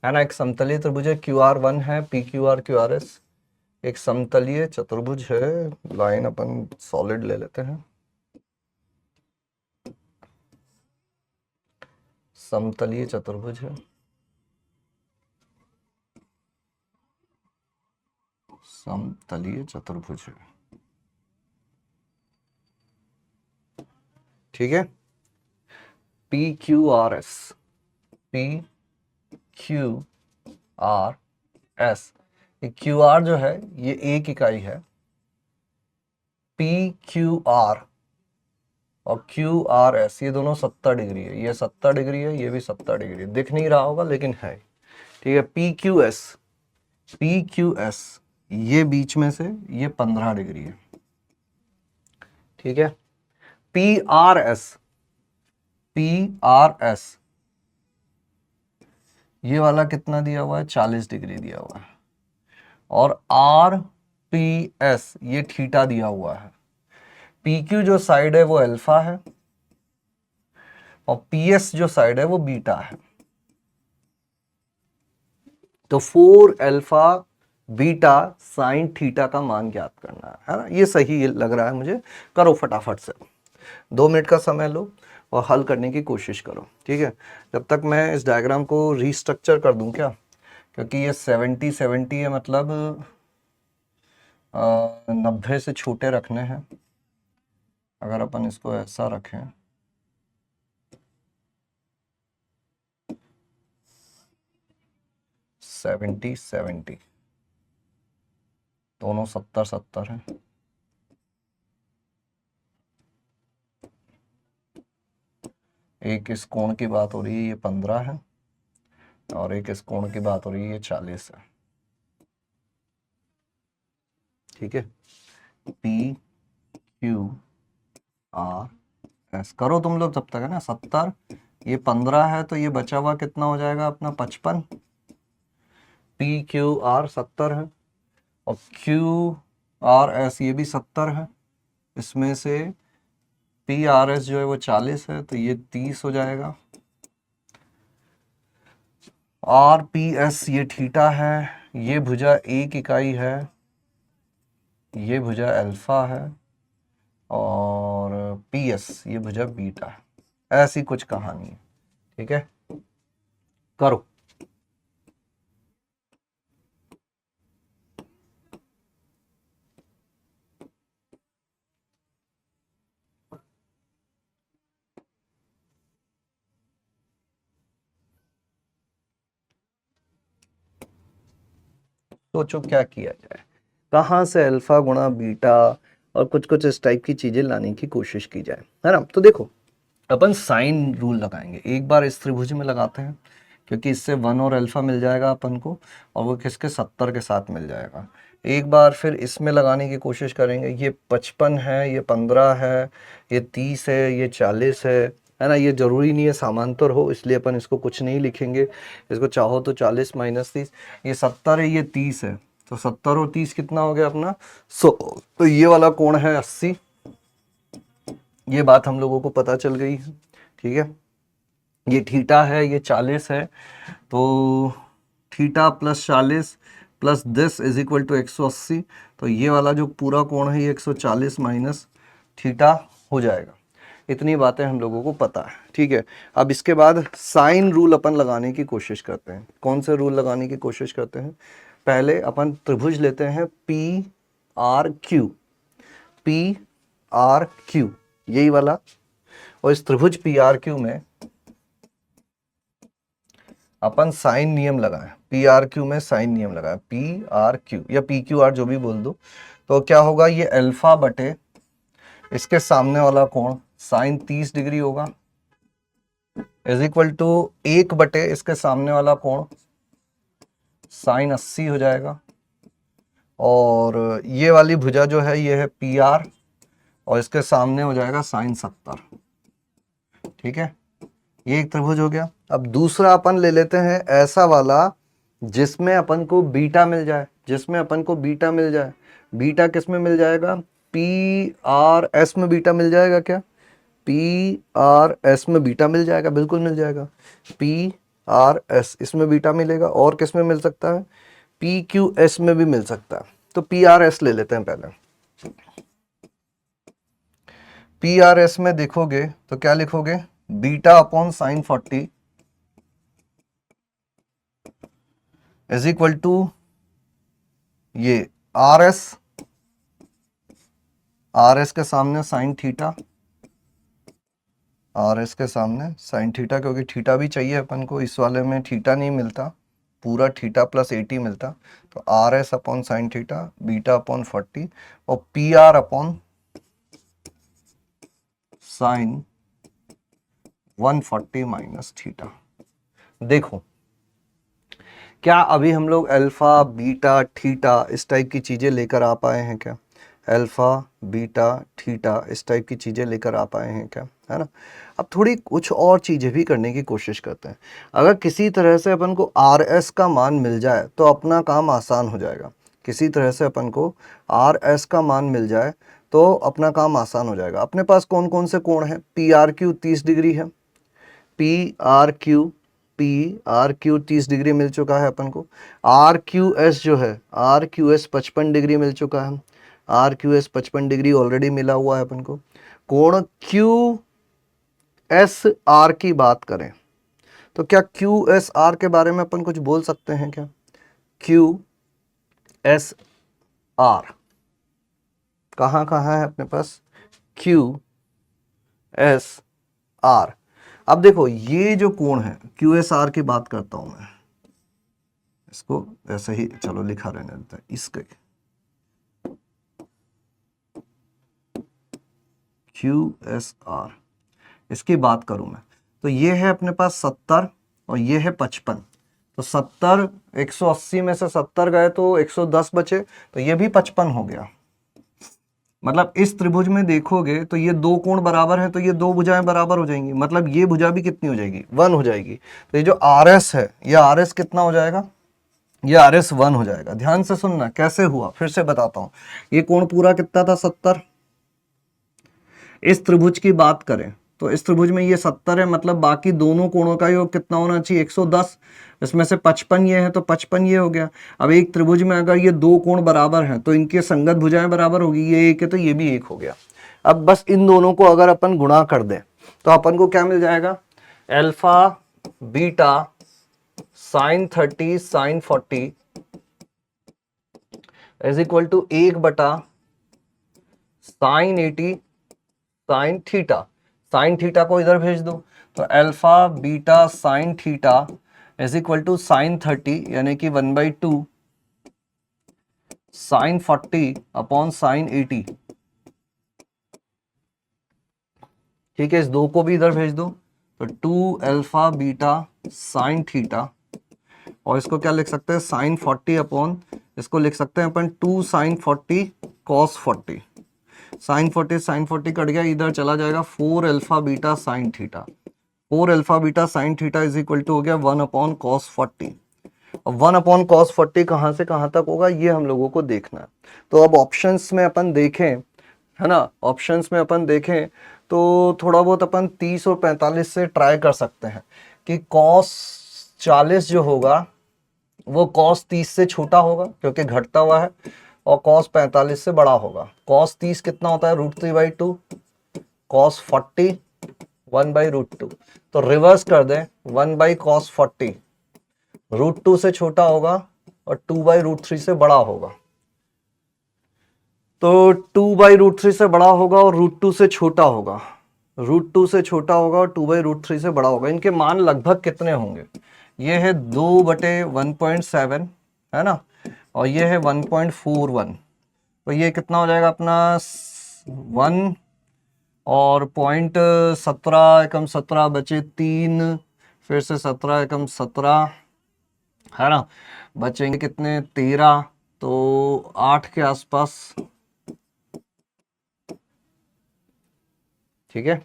है ना। एक समतलीय त्रिभुज है, QR 1 है, PQR QRS एक समतलीय चतुर्भुज है। लाइन अपन सॉलिड ले लेते हैं, समतलीय चतुर्भुज है, समतलीय चतुर्भुज है। ठीक है, PQRS, PQRS, QR जो है ये एक इकाई है, PQR और QRS ये दोनों 70 डिग्री है, ये 70 डिग्री है, ये भी 70 डिग्री है, दिख नहीं रहा होगा लेकिन है। ठीक है, PQS ये बीच में से ये 15 डिग्री है। ठीक है, PRS ये वाला कितना दिया हुआ है, 40 डिग्री दिया हुआ है, और RPS ये थीटा दिया हुआ है। PQ जो साइड है वो अल्फा है, और PS जो साइड है वो बीटा है। तो 4 अल्फा बीटा साइन थीटा का मान ज्ञात करना है ना। ये सही लग रहा है मुझे, करो फटाफट से, 2 मिनट का समय लो और हल करने की कोशिश करो। ठीक है, जब तक मैं इस डायग्राम को रीस्ट्रक्चर कर दूं क्या, क्योंकि ये 70 है, मतलब 90 से छोटे रखने हैं। अगर अपन इसको ऐसा रखें, 70 दोनों 70 है। एक इस कोण की बात हो रही है, ये 15 है, और एक इस कोण की बात हो रही है, ये 40 है। ठीक है, PQRS करो तुम लोग तब तक, है ना। 70, ये 15 है, तो ये बचा हुआ कितना हो जाएगा अपना, 55। PQR 70 है, और QRS ये भी 70 है, इसमें से PRS जो है वो 40 है, तो ये 30 हो जाएगा। RPS ये थीटा है, ये भुजा एक इकाई है, ये भुजा अल्फा है, और PS ये भुजा बीटा है। ऐसी कुछ कहानी है। ठीक है, करो। सोचो क्या किया जाए। कहाँ से अल्फा गुणा बीटा और कुछ कुछ इस टाइप की चीजें लाने की कोशिश की जाए, है ना। तो देखो अपन साइन रूल लगाएंगे, एक बार इस त्रिभुज में लगाते हैं क्योंकि इससे 1 और अल्फा मिल जाएगा अपन को, और वो किसके 70 के साथ मिल जाएगा। एक बार फिर इसमें लगाने की कोशिश करेंगे, ये 55 है, ये 15 है, ये 30 है, ये 40 है ना। ये जरूरी नहीं है समांतर हो, इसलिए अपन इसको कुछ नहीं लिखेंगे, इसको चाहो तो 40 माइनस 30, ये 70 है, ये 30 है, तो 70 और 30 कितना हो गया अपना 100। तो ये वाला कोण है 80, ये बात हम लोगों को पता चल गई है, ठीक है। ये थीटा है, ये 40 है, तो theta plus 40 plus this is equal to 180, तो ये वाला जो पूरा कोण है ये 140 माइनस थीटा हो जाएगा। इतनी बातें हम लोगों को पता है, ठीक है। अब इसके बाद साइन रूल अपन लगाने की कोशिश करते हैं। कौन से रूल लगाने की कोशिश करते हैं? पहले अपन त्रिभुज लेते हैं P R Q, P R Q यही वाला, और इस त्रिभुज पी आर क्यू में अपन साइन नियम लगाएं। पी आर क्यू में साइन नियम लगाएं, पी आर क्यू या पी क्यू आर जो भी बोल दो। तो क्या होगा, ये अल्फा बटे इसके सामने वाला कोण साइन 30 डिग्री होगा, इज इक्वल टू 1 बटे इसके सामने वाला कोण साइन 80 हो जाएगा, और ये वाली भुजा जो है ये है पी आर, और इसके सामने हो जाएगा साइन 70, ठीक है। ये एक त्रिभुज हो गया। अब दूसरा अपन ले लेते हैं ऐसा वाला जिसमें अपन को बीटा मिल जाए, जिसमें अपन को बीटा मिल जाए। बीटा किस में मिल जाएगा? पी आर एस में बीटा मिल जाएगा क्या? पी आर एस में बीटा मिल जाएगा, बिल्कुल मिल जाएगा। पी आर एस इसमें बीटा मिलेगा, और किस में मिल सकता है? पी क्यू एस में भी मिल सकता है। तो पी आर एस ले लेते हैं पहले। पी आर एस में देखोगे तो क्या लिखोगे? Beta upon sine 40 is equal to ये आर एस के सामने साइन थीटा, आर एस के सामने साइन थीटा, क्योंकि थीटा भी चाहिए अपन को, इस वाले में थीटा नहीं मिलता, पूरा थीटा प्लस 80 मिलता। तो R S upon sine theta, beta upon 40, और P R upon sine 140 minus theta. देखो क्या अभी हम लोग अल्फा बीटा थीटा इस टाइप की चीजें लेकर आ पाए हैं क्या? अल्फा बीटा थीटा इस टाइप की चीजें लेकर आ पाए हैं क्या, है ना। अब थोड़ी कुछ और चीजें भी करने की कोशिश करते हैं। अगर किसी तरह से अपन को आर एस का मान मिल जाए तो अपना काम आसान हो जाएगा। किसी तरह से अपन को आर एस का मान मिल जाए तो अपना काम आसान हो जाएगा। अपने पास कौन कौन से कोण हैं? पी आर क्यू 30 डिग्री है, पी आर क्यू 30 डिग्री मिल चुका है अपन को। आर क्यू एस जो है, आर क्यू एस 55 डिग्री मिल चुका है, R Q S 55 degree already मिला हुआ है अपन को। कोण क्यू एस आर की बात करें तो क्या क्यू एस आर के बारे में अपन कुछ बोल सकते हैं क्या? क्यू एस आर कहाँ कहाँ है अपने पास? Q S R. अब देखो ये जो कोण है क्यू एस आर की बात करता हूं मैं, इसको ऐसे ही चलो लिखा रहने देता है, इसके क्यू एस आर इसकी बात करूं मैं तो ये है अपने पास 70 और ये है 55। तो 70 180 में से 70 गए तो 110 बचे, तो ये भी 55 हो गया। मतलब इस त्रिभुज में देखोगे तो ये दो कोण बराबर हैं, तो ये दो भुजाएं बराबर हो जाएंगी, मतलब ये भुजा भी कितनी हो जाएगी? 1 हो जाएगी। तो ये जो आर एस है, ये आर एस कितना हो जाएगा? ये आर एस 1 हो जाएगा। ध्यान से सुनना कैसे हुआ, फिर से बताता हूं। ये कोण पूरा कितना था? 70। इस त्रिभुज की बात करें तो इस त्रिभुज में ये 70 है, मतलब बाकी दोनों कोणों का योग कितना होना चाहिए? 110। इसमें से 55 ये है तो 55 ये हो गया। अब एक त्रिभुज में अगर ये दो कोण बराबर हैं तो इनके संगत भुजाएं बराबर होगी, ये एक है तो ये भी एक हो गया। अब बस इन दोनों को अगर अपन गुणा कर दें तो अपन को क्या मिल जाएगा? Alpha beta sine 30 sine 40 is equal to 1 बटा sine 80 sine theta. Sine theta को इधर भेज दो तो alpha beta sine theta is equal to sine 30 यानी कि 1/2 साइन 40 अपॉन साइन 80। ठीक है, इस 2 को भी इधर भेज दो, तो 2 अल्फा बीटा साइन थीटा, और इसको क्या लिख सकते हैं, साइन 40 अपॉन, इसको लिख सकते हैं अपन 2 साइन 40 कॉस 40। साइन 40 कट गया, इधर चला जाएगा 4 alpha beta sine theta. 4 alpha beta sine theta is equal to हो गया 1 अपॉन कॉस 40। अब 1 अपॉन कॉस 40 कहाँ से कहाँ तक होगा ये हम लोगों को देखना है। तो अब ऑप्शंस में अपन देखें, है ना, ऑप्शंस में अपन देखें तो थोड़ा बहुत अपन 30 और 45 से ट्राई कर सकते हैं कि कॉस 40 जो होगा वो कॉस 30 से छोटा होगा क्योंकि घटता हुआ है, और कॉस 45 से बड़ा होगा। कॉस 30 कितना होता है, √3/2, कॉस 40 1/√2। तो रिवर्स कर दें, 1/cos 40 √2 से छोटा होगा और 2/√3 से बड़ा होगा। तो 2/√3 से बड़ा होगा और √2 से छोटा होगा, √2 से छोटा होगा और 2/√3 से बड़ा होगा। इनके मान लगभग कितने होंगे, ये है 2/1.7, है ना, और ये है 1.41। तो ये कितना हो जाएगा अपना 1 और 0.17 एकम 17 बचे 3, फिर से 17 एकम 17, है ना, बचेंगे कितने 13, तो 8 के आसपास। ठीक है,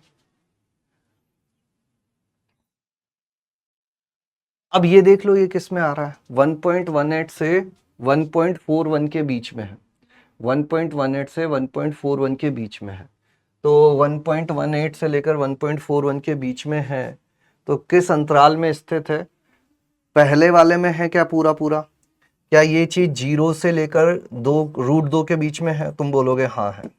अब ये देख लो ये किस में आ रहा है, 1.18 से 1.41 के बीच में है, 1.18 से 1.41 के बीच में है। तो 1.18 से लेकर 1.41 के बीच में है, तो किस अंतराल में स्थित है, पहले वाले में है क्या पूरा पूरा, क्या ये चीज 0 से लेकर 2 √2 के बीच में है, तुम बोलोगे हाँ है,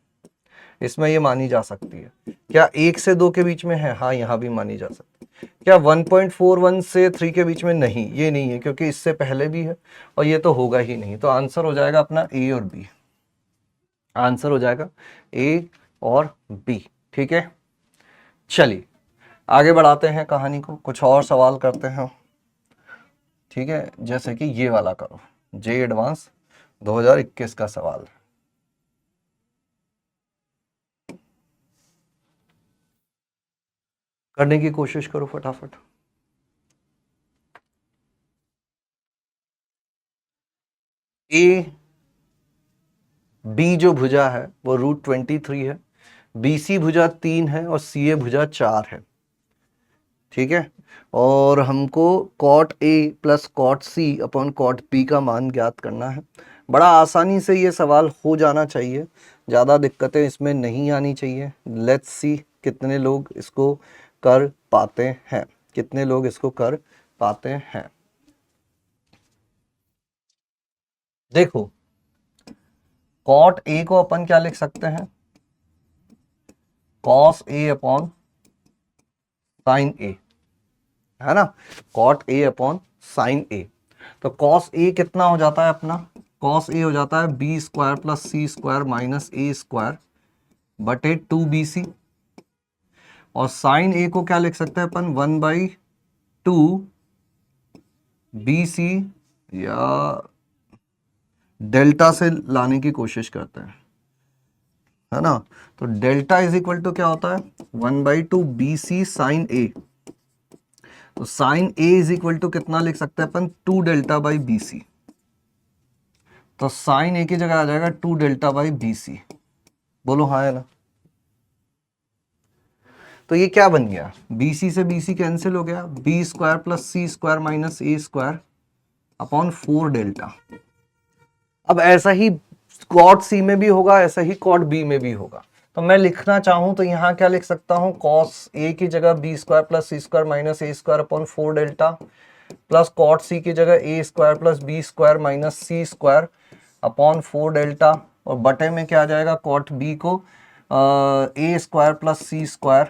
इसमें ये मानी जा सकती है। क्या 1 से 2 के बीच में है, हाँ यहाँ भी मानी जा सकती है। क्या 1.41 से 3 के बीच में, नहीं ये नहीं है क्योंकि इससे पहले भी है और ये तो होगा ही नहीं। तो आंसर हो जाएगा अपना ए और बी, आंसर हो जाएगा ए और बी। ठीक है, चलिए आगे बढ़ाते हैं कहानी को, कुछ और सवाल करते हैं। ठीक है, जैसे कि ये वाला करो, जे एडवांस 2021 का सवाल। करने की कोशिश करो फटाफट। ए बी जो भुजा है वो √23 है, BC भुजा 3 है और CA भुजा 4 है। ठीक है, और हमको cot A plus cot C upon cot B का मान ज्ञात करना है। बड़ा आसानी से ये सवाल हो जाना चाहिए, ज़्यादा दिक्कतें इसमें नहीं आनी चाहिए। लेट्स सी कितने लोग इसको कर पाते हैं, कितने लोग इसको कर पाते हैं। देखो cot A को अपन क्या लिख सकते हैं, cos A upon sin A, है ना, cot A upon sin A। तो cos A कितना हो जाता है अपना, cos A हो जाता है B² plus C² minus A² बटे 2BC, और sin A को क्या लिख सकते हैं अपन 1/2 BC, या डेल्टा से लाने की कोशिश करते हैं, है ना। तो डेल्टा इज इक्वल टू क्या होता है 1/2 BC sin A। तो sine A is equal to कितना लिख सकते हैं अपन 2 डेल्टा बाई BC। तो साइन A की जगह आ जाएगा 2 डेल्टा बाई BC, बोलो हाँ है ना। तो ये क्या बन गया, BC से BC कैंसिल हो गया, B² plus C² minus A² upon 4 delta. अब ऐसा ही cot C में भी होगा, ऐसा ही cot B में भी होगा। तो मैं लिखना चाहूं तो यहाँ क्या लिख सकता हूं, cos A की जगह B² plus C² minus A² upon 4 delta, plus cot C की जगह A² plus B² minus C² upon 4 delta, और बटे में क्या आ जाएगा cot B को A² plus C²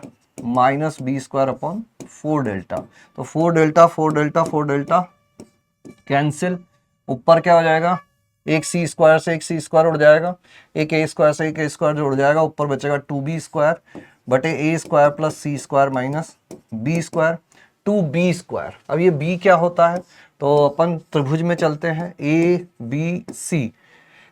minus B² upon 4 delta. तो 4 डेल्टा 4 डेल्टा 4 डेल्टा कैंसिल, ऊपर क्या हो जाएगा, एक C² से एक C² उड़ जाएगा, एक A² से एक A² जुड़ जाएगा, ऊपर बचेगा 2B² बटे A² plus C² minus B², 2B²। अब ये B क्या होता है, तो अपन त्रिभुज में चलते हैं, ABC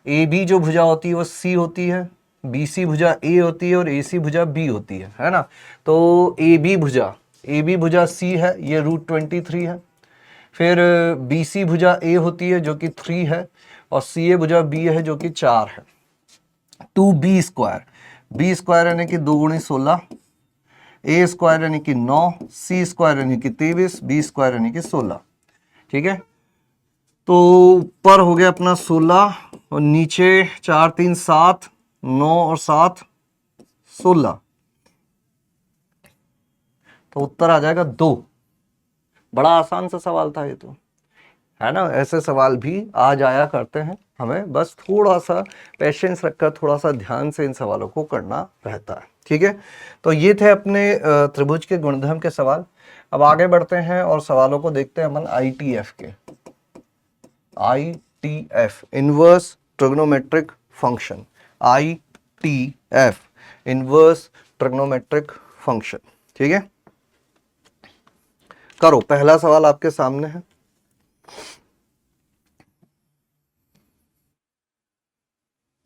ए बी जो भुजा होती है वो सी होती है, बी सी भुजा ए होती है और ए सी भुजा बी होती है ना। तो ए बी भुजा सी है, ये √23 है। फिर बी सी भुजा ए होती है जो कि 3 है, और सी ए भुजा बी है जो कि 4 है। 2b², b² यानी कि 2 गुणी 16, a² यानी कि 9, c² यानी कि 23, b² यानी कि 16। ठीक है, तो ऊपर हो गया अपना 16 और नीचे 4 3 7, 9 और 7 16, तो उत्तर आ जाएगा 2। बड़ा आसान सा सवाल था ये तो, है ना। ऐसे सवाल भी आ जाया करते हैं, हमें बस थोड़ा सा पेशेंस रखकर थोड़ा सा ध्यान से इन सवालों को करना रहता है। ठीक है, तो ये थे अपने त्रिभुज के गुणधर्म के सवाल। अब आगे बढ़ते हैं और सवालों को देखते हैं अपन ITF के। ITF inverse trigonometric function, ITF inverse trigonometric function. ठीक है, करो, पहला सवाल आपके सामने है।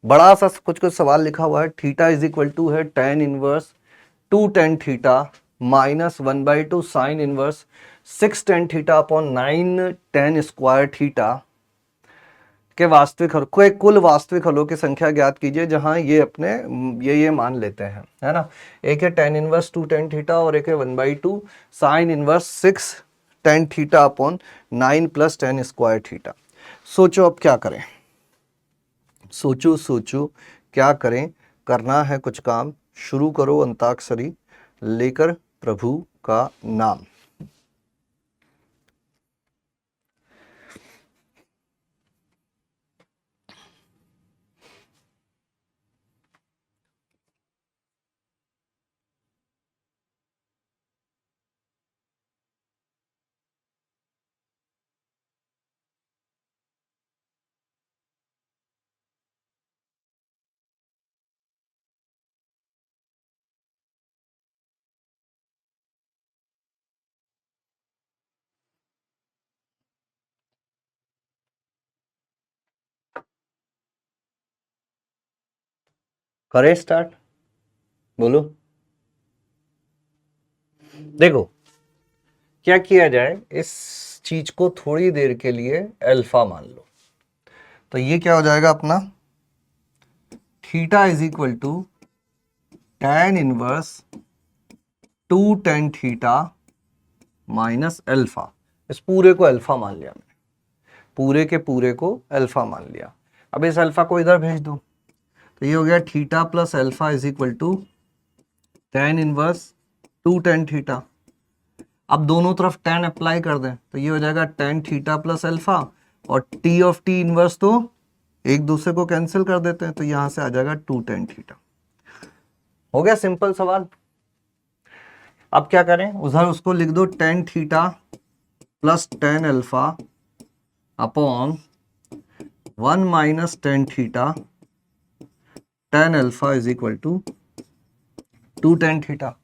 बड़ा सा कुछ कुछ सवाल लिखा हुआ है। थीटा इज इक्वल टू है tan inverse 2 tan theta minus 1/2 sine inverse 6 tan theta upon 9 tan square theta के वास्तविक हल को कुल वास्तविक हलों की संख्या ज्ञात कीजिए जहां ये अपने ये मान लेते हैं, है ना। एक है tan इनवर्स 2 tan थीटा और एक है 1/2 sine inverse 6 tan theta upon 9 plus tan square theta. सोचो अब क्या करें, सोचो क्या करें। करना है कुछ काम, शुरू करो अंताक्षरी लेकर प्रभु का नाम। करें स्टार्ट, बोलो। देखो क्या किया जाए, इस चीज को थोड़ी देर के लिए अल्फा मान लो, तो ये क्या हो जाएगा अपना theta is equal to tan inverse 2 tan theta minus alpha. इस पूरे को अल्फा मान लिया मैंने, पूरे के पूरे को अल्फा मान लिया। अब इस अल्फा को इधर भेज दो, तो ये हो गया theta plus alpha is equal to tan inverse 2 tan theta. अब दोनों तरफ tan अप्लाई कर दें तो ये हो जाएगा tan थीटा प्लस अल्फा, और t ऑफ t इनवर्स तो एक दूसरे को कैंसिल कर देते हैं, तो यहां से आ जाएगा 2 tan थीटा। हो गया सिंपल सवाल। अब क्या करें, उधर उसको लिख दो tan theta plus tan alpha upon 1 minus tan theta tan alpha is equal to 2 tan theta.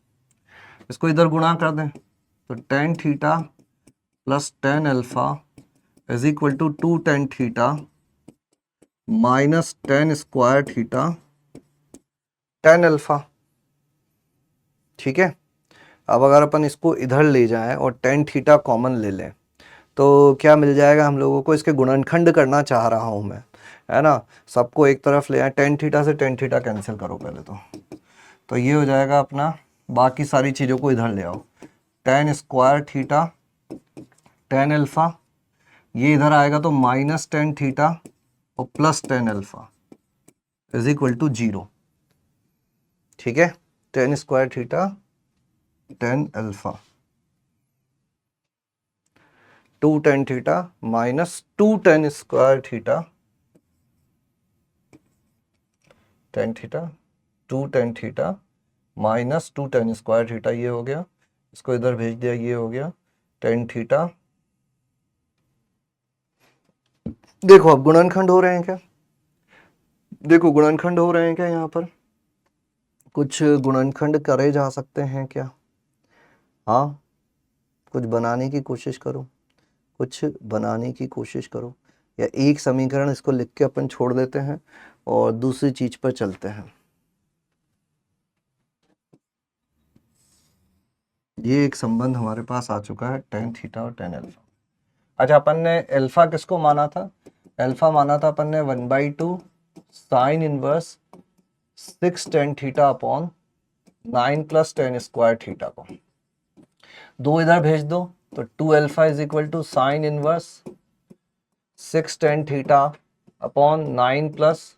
इसको इधर गुणा कर दें तो tan theta plus tan alpha is equal to 2 tan theta minus tan square theta tan alpha. ठीक है, अब अगर अपन इसको इधर ले जाएं और tan थीटा कॉमन ले लें तो क्या मिल जाएगा हम लोगों को। इसके गुणनखंड करना चाह रहा हूं मैं, है ना। सबको एक तरफ ले आए, tan थीटा से tan थीटा कैंसिल करो पहले तो ये हो जाएगा अपना, बाकी सारी चीज़ों को इधर ले आओ। tan square theta tan alpha, ये इधर आएगा तो माइनस tan थीटा और plus tan alpha is equal to 0। ठीक है, tan square theta tan alpha 2 tan theta minus 2 tan square theta tan theta 2 tan theta minus 2 tan square theta, ये हो गया। इसको इधर भेज दिया, ये हो गया tan थीटा। देखो अब गुणनखंड हो रहे हैं क्या, देखो गुणनखंड हो रहे हैं क्या, यहाँ पर कुछ गुणनखंड करे जा सकते हैं क्या। हाँ, कुछ बनाने की कोशिश करो, कुछ बनाने की कोशिश करो। या एक समीकरण इसको लिख के अपन छोड़ देते हैं और दूसरी चीज पर चलते हैं। ये एक संबंध हमारे पास आ चुका है, tan थीटा और tan अल्फा। अच्छा, अपन ने अल्फा किसको माना था? अल्फा माना था अपन ने 1/2 sine inverse 6 tan theta upon 9 plus tan square theta को। दो इधर भेज दो तो 2 alpha is equal to sine inverse 6 tan theta upon 9 plus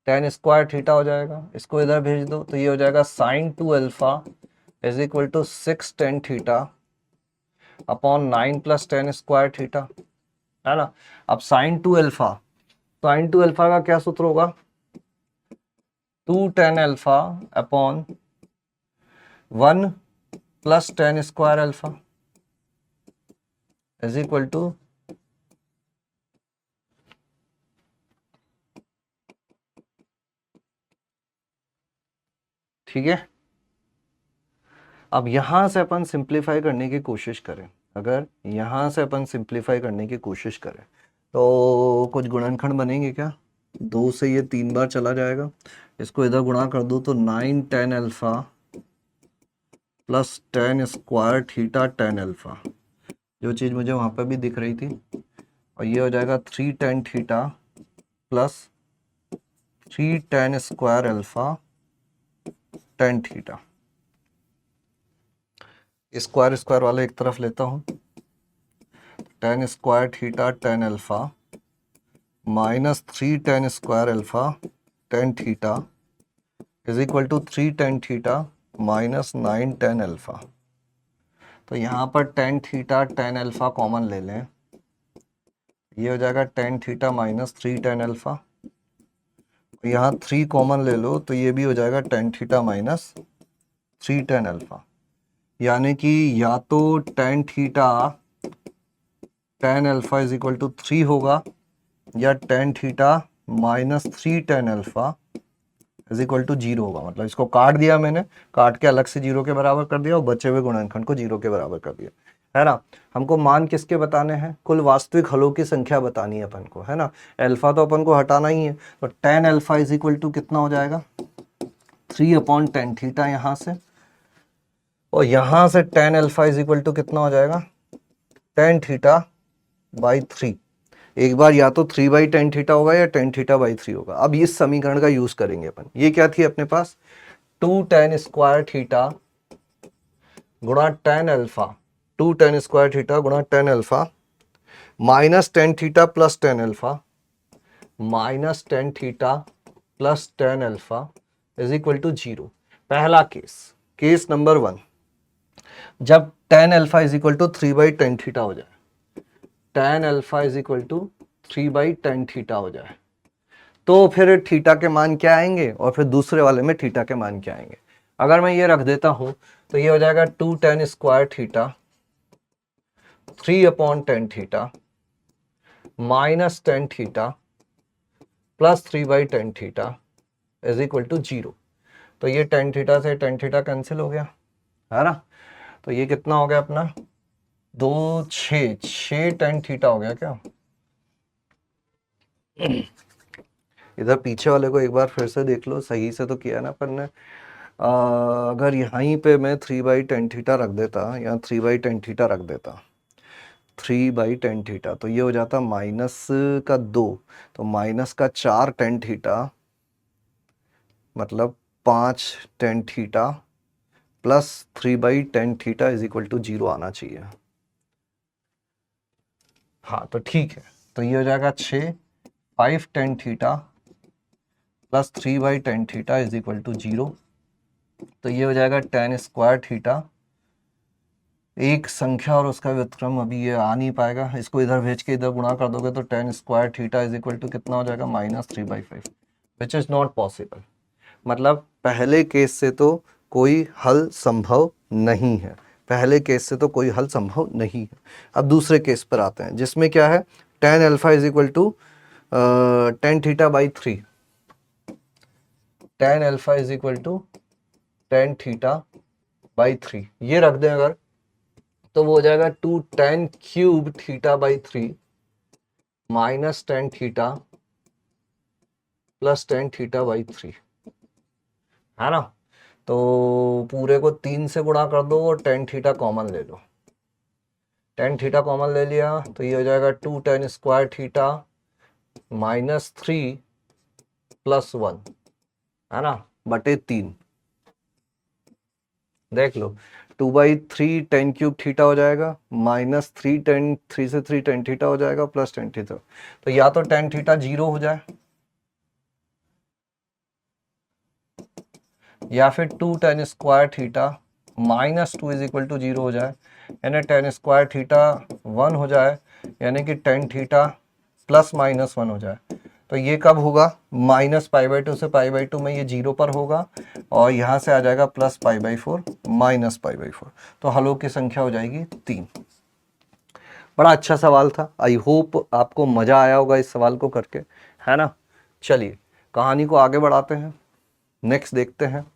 tan square theta हो जाएगा। इसको इधर भेज दो तो ये हो जाएगा sine 2 alpha is equal to 6 tan theta upon 9 plus tan square theta, है ना। अब साइन 2 अल्फा का क्या सूत्र होगा? 2 tan alpha upon 1 plus tan square alpha is equal to ठीक है। अब यहां से अपन सिंप्लीफाई करने की कोशिश करें, अगर यहां से अपन सिंप्लीफाई करने की कोशिश करें तो कुछ गुणनखंड बनेंगे क्या? 2 से ये 3 बार चला जाएगा, इसको इधर गुणा कर दो तो 9 tan alpha plus tan square theta tan alpha, जो चीज मुझे वहां पर भी दिख रही थी, और ये हो जाएगा 3 tan theta plus 3 tan square alpha tan theta. Square square वाले एक तरफ लेता हूं, tan square theta tan alpha minus 3 tan square alpha tan theta is equal to 3 tan theta minus 9 tan alpha. तो यहाँ पर tan theta tan alpha common ले लें, ये हो जाएगा tan theta minus 3 tan alpha. यहाँ 3 कॉमन ले लो तो ये भी हो जाएगा tan theta minus 3 tan alpha. यानी कि या तो tan theta tan alpha is equal to 3 होगा, या tan theta minus 3 tan alpha is equal to 0 होगा। मतलब इसको काट दिया मैंने, काट के अलग से 0 के बराबर कर दिया और बचे हुए गुणनखंड को 0 के बराबर कर दिया, है ना। हमको मान किसके बताने हैं? कुल वास्तविक हलों की संख्या बतानी है अपन को, है ना। अल्फा तो अपन को हटाना ही है, तो tan alpha is equal to कितना हो जाएगा? 3 अपॉन tan थीटा यहाँ से, और यहाँ से tan alpha is equal to कितना हो जाएगा? tan theta by 3। एक बार या तो 3/tan थीटा होगा या tan थीटा बाई 3 होगा। अब इस समीकरण का यूज करेंगे अपन। ये क्या थी अपने पास? 2 tan स्क्वायर थीटा गुणा tan alpha, 2 tan square theta गुणा tan alpha minus tan theta plus tan alpha minus tan theta plus tan alpha is equal to 0। पहला केस नंबर 1, जब tan alpha is equal to 3/tan theta हो जाए, tan alpha is equal to 3/tan theta हो जाए, तो फिर theta के मान क्या आएंगे और फिर दूसरे वाले में थीटा के मान क्या आएंगे? अगर मैं ये रख देता हूं तो ये हो जाएगा 2 tan square theta 3 upon tan theta minus tan theta plus 3/tan theta is equal to 0। तो ये tan थीटा से tan थीटा कैंसिल हो गया, है ना। तो ये कितना हो गया अपना? 6 tan थीटा हो गया क्या? इधर पीछे वाले को एक बार फिर से देख लो, सही से तो किया ना अपन ने। अगर यहीं पे मैं 3/tan थीटा रख देता, या 3/tan थीटा रख देता, 3/tan थीटा, तो ये हो जाता माइनस का 2, तो माइनस का 4 tan थीटा मतलब 5 tan theta plus 3/tan theta is equal to 0 आना चाहिए। हाँ तो ठीक है, तो ये हो जाएगा 5 tan theta plus 3/tan theta is equal to 0। तो ये हो जाएगा tan स्क्वायर थीटा, एक संख्या और उसका व्युत्क्रम, अभी ये आ नहीं पाएगा, इसको इधर भेज के इधर गुणा कर दोगे तो tan square theta is equal to कितना हो जाएगा? -3/5, विच इज नॉट पॉसिबल। मतलब पहले केस से तो कोई हल संभव नहीं है, पहले केस से तो कोई हल संभव नहीं है। अब दूसरे केस पर आते हैं, जिसमें क्या है? tan alpha is equal to tan theta by 3, tan alpha is equal to tan theta by 3, ये रख दें अगर, तो वो हो जाएगा 2 tan cube theta by 3 minus tan theta plus tan theta by three, है ना। तो पूरे को 3 से गुणा कर दो और टेन थीटा कॉमन ले लो। टेन थीटा कॉमन ले लिया तो ये हो जाएगा 2 tan square theta minus 3 plus 1, है ना, बटे 3। देख लो 2/3 टेन क्यूब थीटा हो जाएगा, माइनस 3 टेन, 3 से 3 टेन थीटा हो जाएगा, प्लस टेन थीटा। तो या तो टेन थीटा 0 हो जाए या फिर 2 tan square theta minus 2 is equal to 0 हो जाए, यानी टेन स्क्वायर थीटा 1 हो जाए, यानी कि टेन थीटा प्लस माइनस 1 हो जाए। तो ये कब होगा, माइनस पाई बाई टू से पाई बाई टू में ये 0 पर होगा और यहाँ से आ जाएगा plus pi by 4 minus pi by 4। तो हलों की संख्या हो जाएगी 3। बड़ा अच्छा सवाल था, आई होप आपको मजा आया होगा इस सवाल को करके, है ना। चलिए कहानी को आगे बढ़ाते हैं, नेक्स्ट देखते हैं।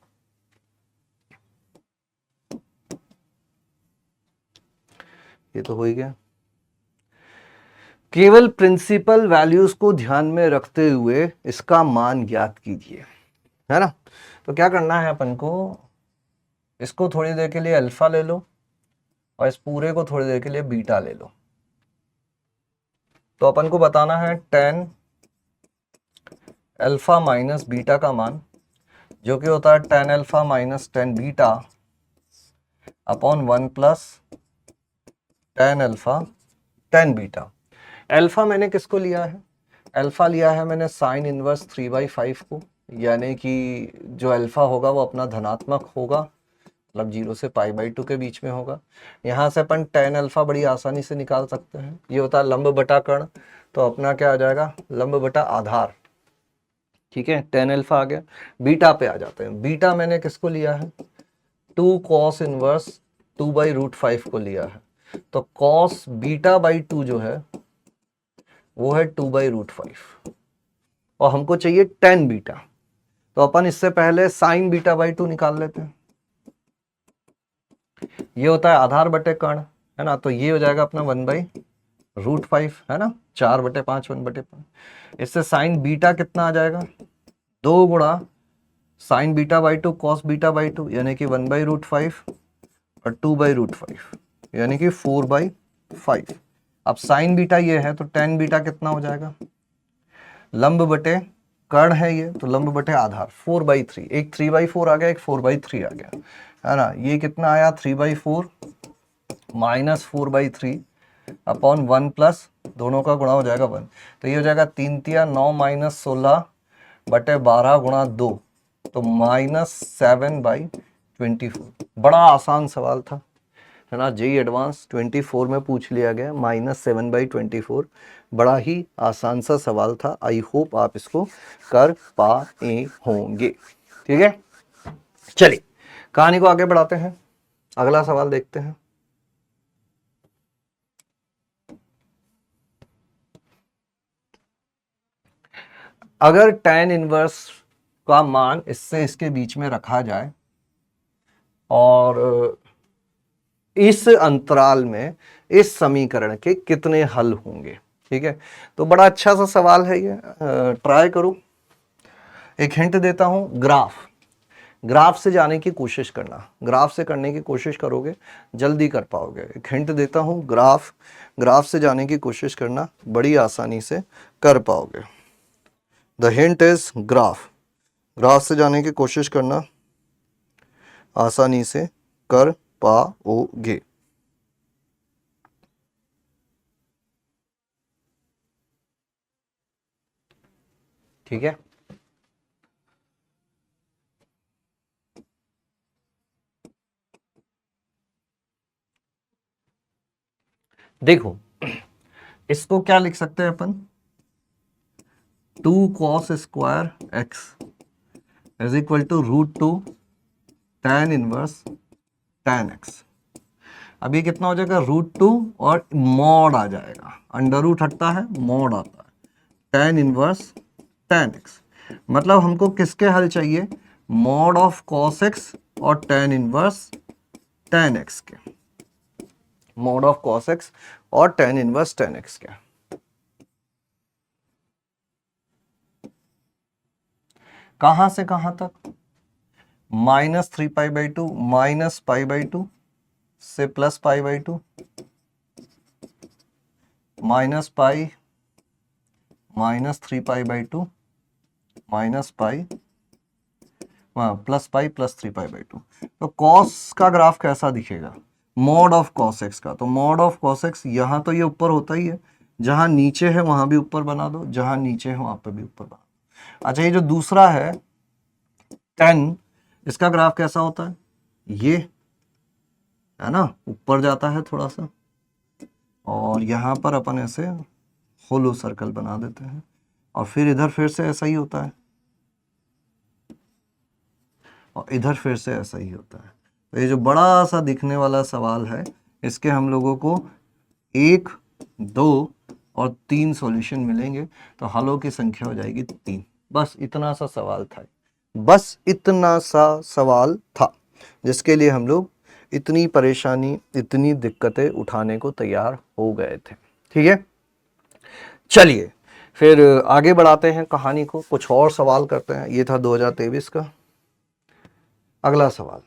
ये तो हो ही गया। केवल प्रिंसिपल वैल्यूज को ध्यान में रखते हुए इसका मान ज्ञात कीजिए, है ना। तो क्या करना है अपन को, इसको थोड़ी देर के लिए अल्फा ले लो और इस पूरे को थोड़ी देर के लिए बीटा ले लो। तो अपन को बताना है टेन अल्फा माइनस बीटा का मान, जो कि होता है tan alpha minus tan beta upon 1 plus tan alpha tan beta. Alpha मैंने किसको लिया है, अल्फा लिया है मैंने साइन इनवर्स 3/5 को, यानी कि जो अल्फा होगा वो अपना धनात्मक होगा, मतलब 0 से पाई बाई 2 के बीच में होगा। यहाँ से अपन टेन अल्फा बड़ी आसानी से निकाल सकते हैं, ये होता है लंब बटा कर्ण, तो अपना क्या आ जाएगा, लंब बटा आधार। ठीक है, टेन अल्फा आ गया। बीटा पे आ जाते हैं, बीटा मैंने किसको लिया है, 2 कॉस इनवर्स 2/√5 को लिया है। तो कॉस बीटा बाई 2 जो है वो है 2/√5 और हमको चाहिए टेन बीटा। तो अपन इससे पहले साइन बीटा बाई 2 निकाल लेते हैं, ये होता है आधार बटे कर्ण, है ना। तो ये हो जाएगा अपना 1/√5, है ना, 4/5 1/5। इससे साइन बीटा कितना आ जाएगा, 2 गुणा sign beta by 2 cos beta by 2, यानी कि 1/√5 और 2/√5 यानी कि 4/5। अब साइन बीटा ये है तो टेन बीटा कितना हो जाएगा, लंब बटे कर्ण है ये, तो लंब बटे आधार 4/3, एक 3/4 आ गया, एक 4/3 आ गया, है ना। ये कितना आया 3/4 माइनस 4/3 अपॉन 1 प्लस, दोनों का गुणा हो जाएगा 1, तो ये हो जाएगा 3 तिया 9 माइनस 16 बटे 12 गुणा 2, तो -7/24। बड़ा आसान सवाल था, है ना, जेई एडवांस 24 में पूछ लिया गया, -7/24। बड़ा ही आसान सा सवाल था, आई होप आप इसको कर पाए होंगे। ठीक है, चलिए कहानी को आगे बढ़ाते हैं, अगला सवाल देखते हैं। अगर tan इनवर्स का मान इससे इसके बीच में रखा जाए और इस अंतराल में इस समीकरण के कितने हल होंगे। ठीक है, तो बड़ा अच्छा सा सवाल है ये, ट्राई करो। एक हिंट देता हूं, ग्राफ से जाने की कोशिश करना, ग्राफ से करने की कोशिश करोगे जल्दी कर पाओगे। एक हिंट देता हूं, ग्राफ से जाने की कोशिश करना, बड़ी आसानी से कर पाओगे। द हिंट इज ग्राफ से जाने की कोशिश करना, आसानी से कर पाओगे। ठीक है, देखो इसको क्या लिख सकते हैं अपन, 2 cos square X is equal to √2 tan inverse tan X. अब ये कितना हो जाएगा, √2 और मॉड आ जाएगा, अंडर रूट हटता है मॉड आता है, tan इनवर्स tan एक्स। मतलब हमको किसके हल चाहिए, मॉड ऑफ cos एक्स और tan इनवर्स tan एक्स के, मॉड ऑफ cos एक्स और tan इनवर्स tan एक्स के। कहां से कहां तक, -3π/2 -π/2 से +π/2 -π -3π/2 -π +π+3π/2। तो कॉस का ग्राफ कैसा दिखेगा, मॉड ऑफ कॉस एक्स का। तो मॉड ऑफ कॉस एक्स यहाँ तो ये ऊपर होता ही है, जहां नीचे है वहां भी ऊपर बना दो, जहां नीचे है वहां पे भी ऊपर बना दो। अच्छा, ये जो दूसरा है 10, इसका ग्राफ कैसा होता है, ये है ना, ऊपर जाता है थोड़ा सा, और यहाँ पर अपन ऐसे होलो सर्कल बना देते हैं, और फिर इधर फिर से ऐसा ही होता है, और इधर फिर से ऐसा ही होता है। तो ये जो बड़ा सा दिखने वाला सवाल है, इसके हम लोगों को 1, 2 और 3 सॉल्यूशन मिलेंगे, तो हलों की संख्या हो जाएगी 3। बस इतना सा सवाल था, बस इतना सा सवाल था, जिसके लिए हम लोग इतनी परेशानी, इतनी दिक्कतें उठाने को तैयार हो गए थे। ठीक है, चलिए फिर आगे बढ़ाते हैं कहानी को, कुछ और सवाल करते हैं। ये था 2023 का। अगला सवाल,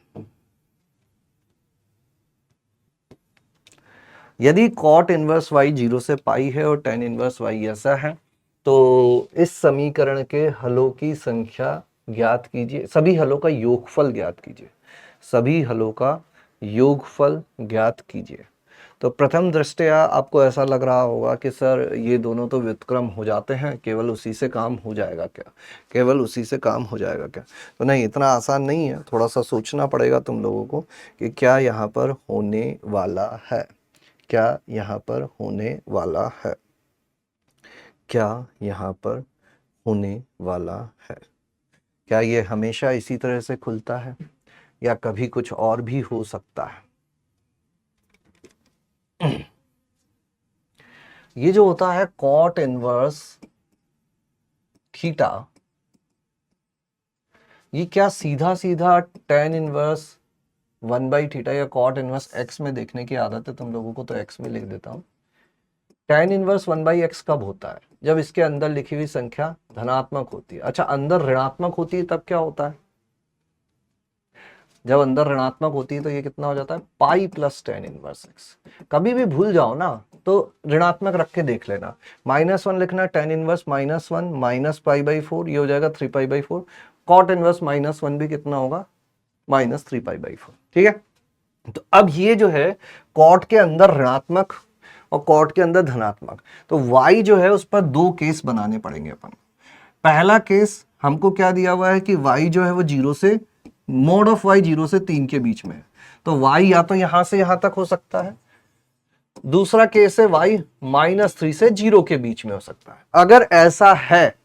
यदि cot इनवर्स y 0 से पाई है और tan इनवर्स y ऐसा है, तो इस समीकरण के हलों की संख्या ज्ञात कीजिए। सभी हलों का योगफल ज्ञात कीजिए, सभी हलों का योगफल ज्ञात कीजिए। तो प्रथम दृष्टया आपको ऐसा लग रहा होगा कि सर ये दोनों तो व्युत्क्रम हो जाते हैं, केवल उसी से काम हो जाएगा क्या, केवल उसी से काम हो जाएगा क्या। तो नहीं, इतना आसान नहीं है, थोड़ा सा सोचना पड़ेगा तुम लोगों को कि क्या यहाँ पर होने वाला है, क्या यहाँ पर होने वाला है, क्या यहाँ पर होने वाला है। क्या ये हमेशा इसी तरह से खुलता है या कभी कुछ और भी हो सकता है। ये जो होता है cot इनवर्स थीटा, ये क्या सीधा सीधा tan इनवर्स 1/θ या cot इनवर्स x में देखने की आदत है तुम लोगों को, तो x में लिख देता हूं। tan इनवर्स 1/x कब होता है, जब इसके अंदर लिखी हुई संख्या धनात्मक होती है। अच्छा, अंदर ऋणात्मक होती है तब क्या होता है, जब अंदर ऋणात्मक होती है तो ये कितना हो जाता है, pi plus tan inverse x। कभी भी भूल जाओ ना तो ऋणात्मक रख के देख लेना, -1 लिखना, tan इनवर्स -1 -π/4, ये हो जाएगा 3π/4। cot इनवर्स -1 भी कितना होगा, -3π/4। ठीक है, तो अब ये जो है cot के अंदर ऋणात्मक और cot के अंदर धनात्मक, तो y जो है उस पर 2 केस बनाने पड़ेंगे अपन। पहला केस हमको क्या दिया हुआ है कि y जो है वो 0 से, मोड ऑफ y 0 से 3 के बीच में है, तो y या तो यहां से यहां तक हो सकता है। दूसरा केस है y -3 से 0 के बीच में हो सकता है। अगर ऐसा है,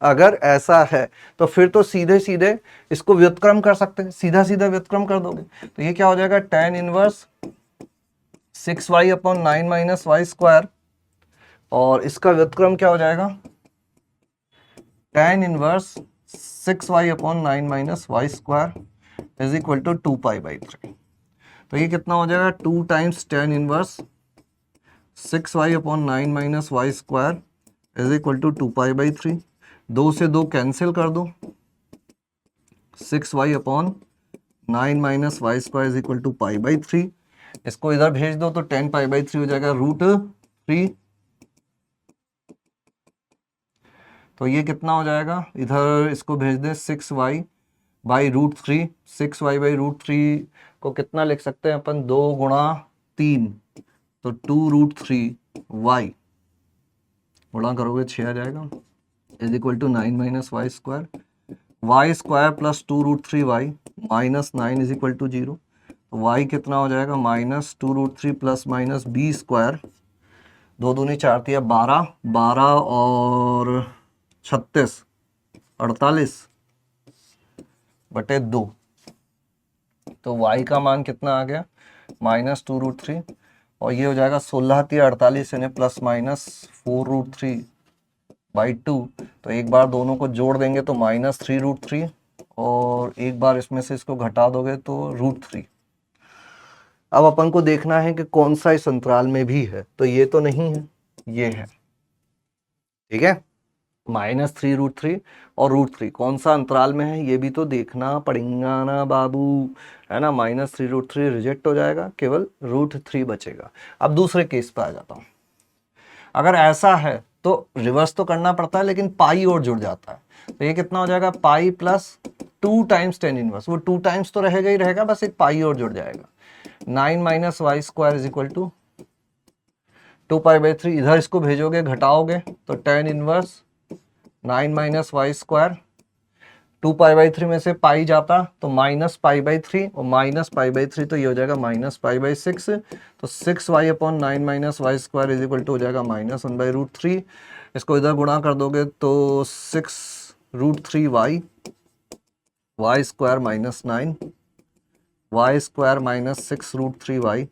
अगर ऐसा है तो फिर तो सीधे सीधे इसको व्युत्क्रम कर सकते हैं, सीधा सीधा व्युत्क्रम कर दोगे, तो ये क्या हो जाएगा, tan इनवर्स 6y/9 - y², और इसका व्युत्क्रम क्या हो जाएगा, tan inverse 6y/9 - y² is equal to 2π/3। तो ये कितना हो जाएगा, 2 times tan inverse 6y/9 - y² is equal to 2π/3। 2 से 2 कैंसिल कर दो, 6y/9 - y² is equal to π/3। इसको इधर भेज दो तो 10π/3 हो जाएगा √3। तो ये कितना हो जाएगा, इधर इसको भेज दें 6y/√3। 6y/√3 को कितना लिख सकते हैं अपन, 2 × 3, तो 2√3y गुणा करोगे 6 आ जाएगा, is equal to 9 - y²। y² plus 2√3y -9 is equal to 0। तो y कितना हो जाएगा, -2√3 प्लस माइनस b², 2 दूनी 4 तिया 12, 12 और 36 48/2। तो y का मान कितना आ गया, -2√3, और ये हो जाएगा 16 तिया 48 यानी +-4√3/2। तो एक बार दोनों को जोड़ देंगे तो -3√3, और एक बार इसमें से इसको घटा दोगे तो √3। अब अपन को देखना है कि कौन सा इस अंतराल में भी है, तो ये तो नहीं है, ये है। ठीक है, -3√3 और √3 कौन सा अंतराल में है ये भी तो देखना पड़ेगा ना बाबू, है ना। -3√3 रिजेक्ट हो जाएगा, केवल √3 बचेगा। अब दूसरे केस पे आ जाता हूँ। अगर ऐसा है तो रिवर्स तो करना पड़ता है, लेकिन पाई और जुड़ जाता है। तो ये कितना हो जाएगा, pi plus 2 times tan inverse. वो 2 टाइम्स तो रहेगा ही रहेगा, बस एक पाई और जुड़ जाएगा। 9 minus Y square is equal to 2π/3। इधर इसको भेजोगे घटाओगे तो tan inverse 9 minus Y square. 2π/3 में से पाई जाता तो -π/3, और -π/3 तो ये हो जाएगा -π/6। तो 6y/9 minus Y square is equal to हो जाएगा -1/√3। इसको इधर गुणा कर दोगे तो 6√3y, Y square -9, Y square -6√3y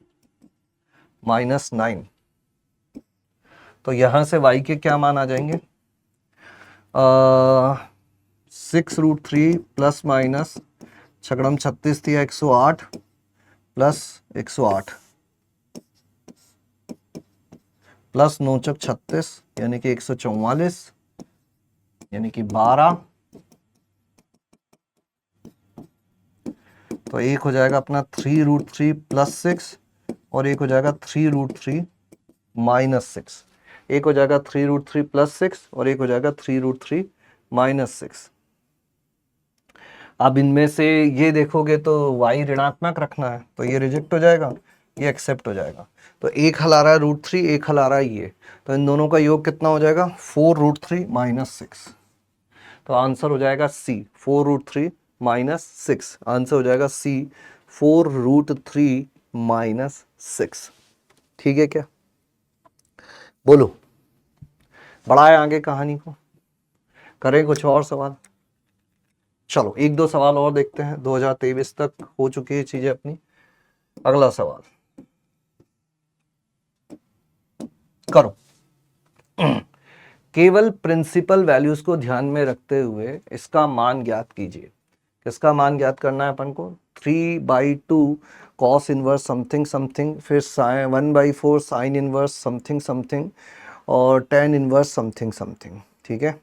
-9। तो यहां से y के क्या मान आ जाएंगे, 6√3 प्लस माइनस छकड़म 36 थी 108 प्लस 108 प्लस 9×36 यानी कि 144 यानी कि 12। तो एक हो जाएगा अपना 3√3 प्लस 6 और एक हो जाएगा 3√3 माइनस 6। एक हो जाएगा 3√3 प्लस 6 और एक हो जाएगा 3√3 माइनस 6। अब इनमें से ये देखोगे तो y ऋणात्मक रखना है, तो ये रिजेक्ट हो जाएगा, ये एक्सेप्ट हो जाएगा। तो एक हल आ रहा है √3, एक हल आ रहा है ये, तो इन दोनों का योग कितना हो जाएगा, 4√3 माइनस 6। तो आंसर हो जाएगा C, 4√3 माइनस 6। आंसर हो जाएगा C, 4√3 माइनस 6। ठीक है क्या, बोलो। बढ़ाए आगे कहानी को, करें कुछ और सवाल। चलो एक दो सवाल और देखते हैं, 2023 तक हो चुकी है चीजें अपनी। अगला सवाल करो। केवल प्रिंसिपल वैल्यूज को ध्यान में रखते हुए इसका मान ज्ञात कीजिए। किसका मान ज्ञात करना है अपन को, 3/2 कॉस इनवर्स समथिंग समथिंग, फिर 1/4 साइन इनवर्स समथिंग समथिंग, और tan इनवर्स समथिंग समथिंग। ठीक है,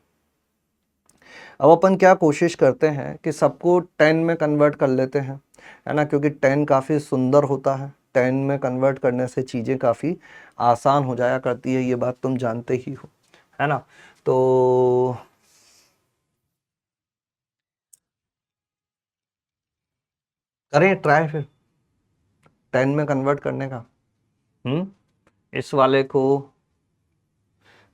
अब अपन क्या कोशिश करते हैं कि सबको 10 में कन्वर्ट कर लेते हैं, है ना, क्योंकि 10 काफ़ी सुंदर होता है। 10 में कन्वर्ट करने से चीज़ें काफ़ी आसान हो जाया करती है, ये बात तुम जानते ही हो, है ना। तो करें ट्राई फिर 10 में कन्वर्ट करने का। इस वाले को,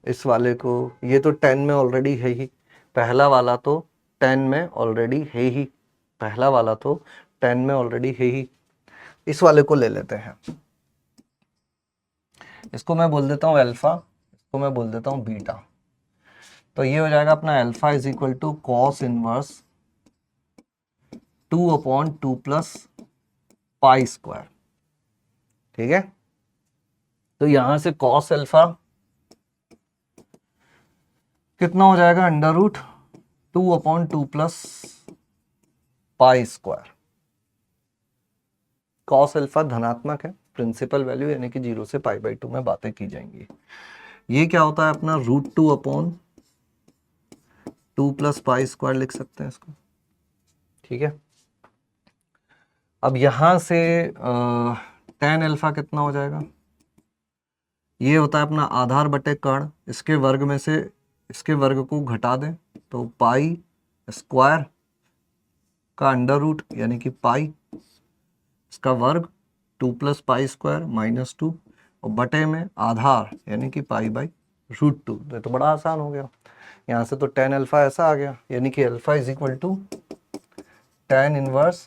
इस वाले को, ये तो 10 में ऑलरेडी है ही, पहला वाला तो 10 में ऑलरेडी है ही, पहला वाला तो 10 में ऑलरेडी है ही। इस वाले को ले लेते हैं, इसको मैं बोल देता हूँ अल्फा, इसको मैं बोल देता हूँ बीटा। तो ये हो जाएगा अपना alpha is equal to cos inverse 2/2 plus pi square. ठीक है, तो यहां से कॉस अल्फा कितना हो जाएगा, √2/2 plus pi square. Cos alpha धनात्मक है, प्रिंसिपल वैल्यू यानी कि 0 से π/2 में बातें की जाएंगी। ये क्या होता है अपना √2/2 प्लस पाई स्क्वायर लिख सकते हैं इसको। ठीक है, अब यहां से tan अल्फा कितना हो जाएगा, ये होता है अपना आधार बटे कर्ण, इसके वर्ग में से इसके वर्ग को घटा दें तो पाई स्क्वायर का अंडर रूट यानी कि पाई, इसका वर्ग 2 प्लस पाई स्क्वायर -2, और बटे में आधार यानी कि π/√2। तो बड़ा आसान हो गया, यहाँ से तो tan अल्फा ऐसा आ गया, यानी कि alpha is equal to tan inverse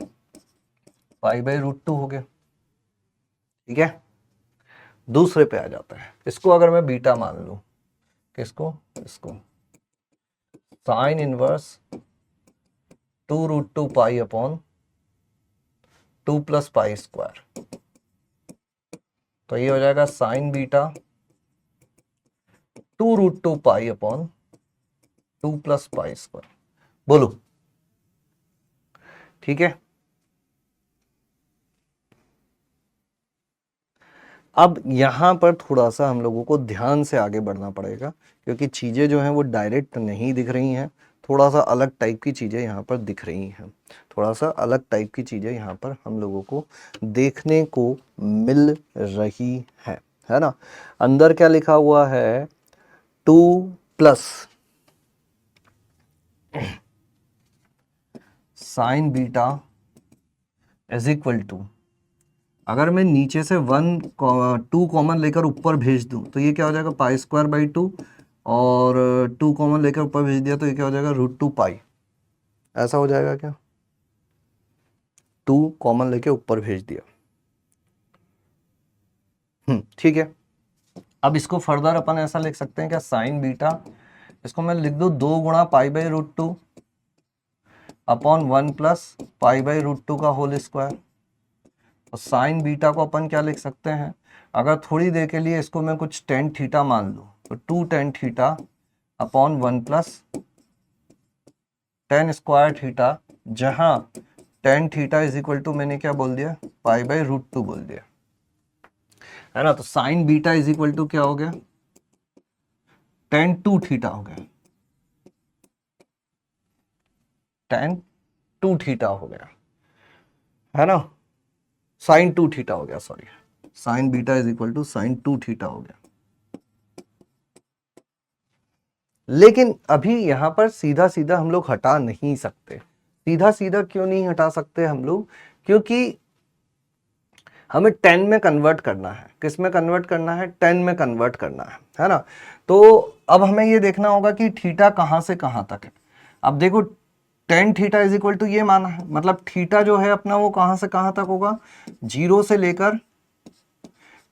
π/√2 हो गया। ठीक है, दूसरे पे आ जाता है, इसको अगर मैं बीटा मान लूं, किसको, इसको, sine inverse 2√2 π/2 plus pi square. तो ये हो जाएगा sine beta 2√2 π/2 plus pi square. बोलो, ठीक है। अब यहाँ पर थोड़ा सा हम लोगों को ध्यान से आगे बढ़ना पड़ेगा, क्योंकि चीज़ें जो हैं वो डायरेक्ट नहीं दिख रही हैं, थोड़ा सा अलग टाइप की चीज़ें यहाँ पर दिख रही हैं, थोड़ा सा अलग टाइप की चीज़ें यहाँ पर हम लोगों को देखने को मिल रही है ना। अंदर क्या लिखा हुआ है, 2 plus sine beta is equal to, अगर मैं नीचे से 2 कॉमन लेकर ऊपर भेज दूं तो ये क्या हो जाएगा, पाई स्क्वायर बाई 2, और 2 कॉमन लेकर ऊपर भेज दिया तो ये क्या हो जाएगा, √2 पाई। ऐसा हो जाएगा क्या, 2 कॉमन लेके ऊपर भेज दिया। ठीक है। अब इसको फर्दर अपन ऐसा लिख सकते हैं क्या, साइन बीटा, इसको मैं लिख दूं 2 गुणा पाई by √2 upon 1 plus pi by √2 का होल स्क्वायर। और साइन बीटा को अपन क्या लिख सकते हैं, अगर थोड़ी देर के लिए इसको मैं कुछ टेन थीटा मान लूँ तो 2 tan theta upon 1 plus tan square theta, जहां tan theta is equal to मैंने क्या बोल दिया, पाई बाई √2 बोल दिया, है ना। तो sine beta is equal to क्या हो गया, टेन 2 थीटा हो गया, टेन 2 थीटा हो गया, है ना। साइन 2 थीटा हो गया, sorry, sine beta is equal to sine 2 theta हो गया। लेकिन अभी यहां पर सीधा सीधा हम लोग हटा नहीं सकते। सीधा सीधा क्यों नहीं हटा सकते हम लोग, क्योंकि हमें 10 में कन्वर्ट करना है। किस में कन्वर्ट करना है, 10 में कन्वर्ट करना है ना। तो अब हमें ये देखना होगा कि थीटा कहां से कहां तक है। अब देखो 10 थीटा इज इक्वल टू ये माना है, मतलब थीटा जो है अपना वो कहां से कहां तक होगा, 0 से लेकर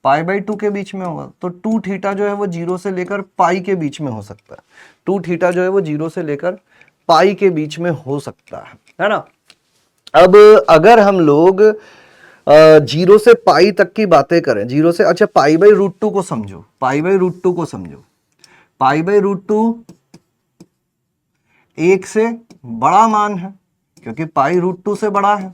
पाई बाई 2 के बीच में होगा। तो 2 थीटा जो है वो 0 से लेकर पाई के बीच में हो सकता है। 2 थीटा जो है वो 0 से लेकर पाई के बीच में हो सकता है ना। अब अगर हम लोग 0 से पाई तक की बातें करें, 0 से, अच्छा पाई बाई √2 को समझो, पाई बाई √2 को समझो, पाई बाई √2 1 से बड़ा मान है, क्योंकि पाई √2 से बड़ा है,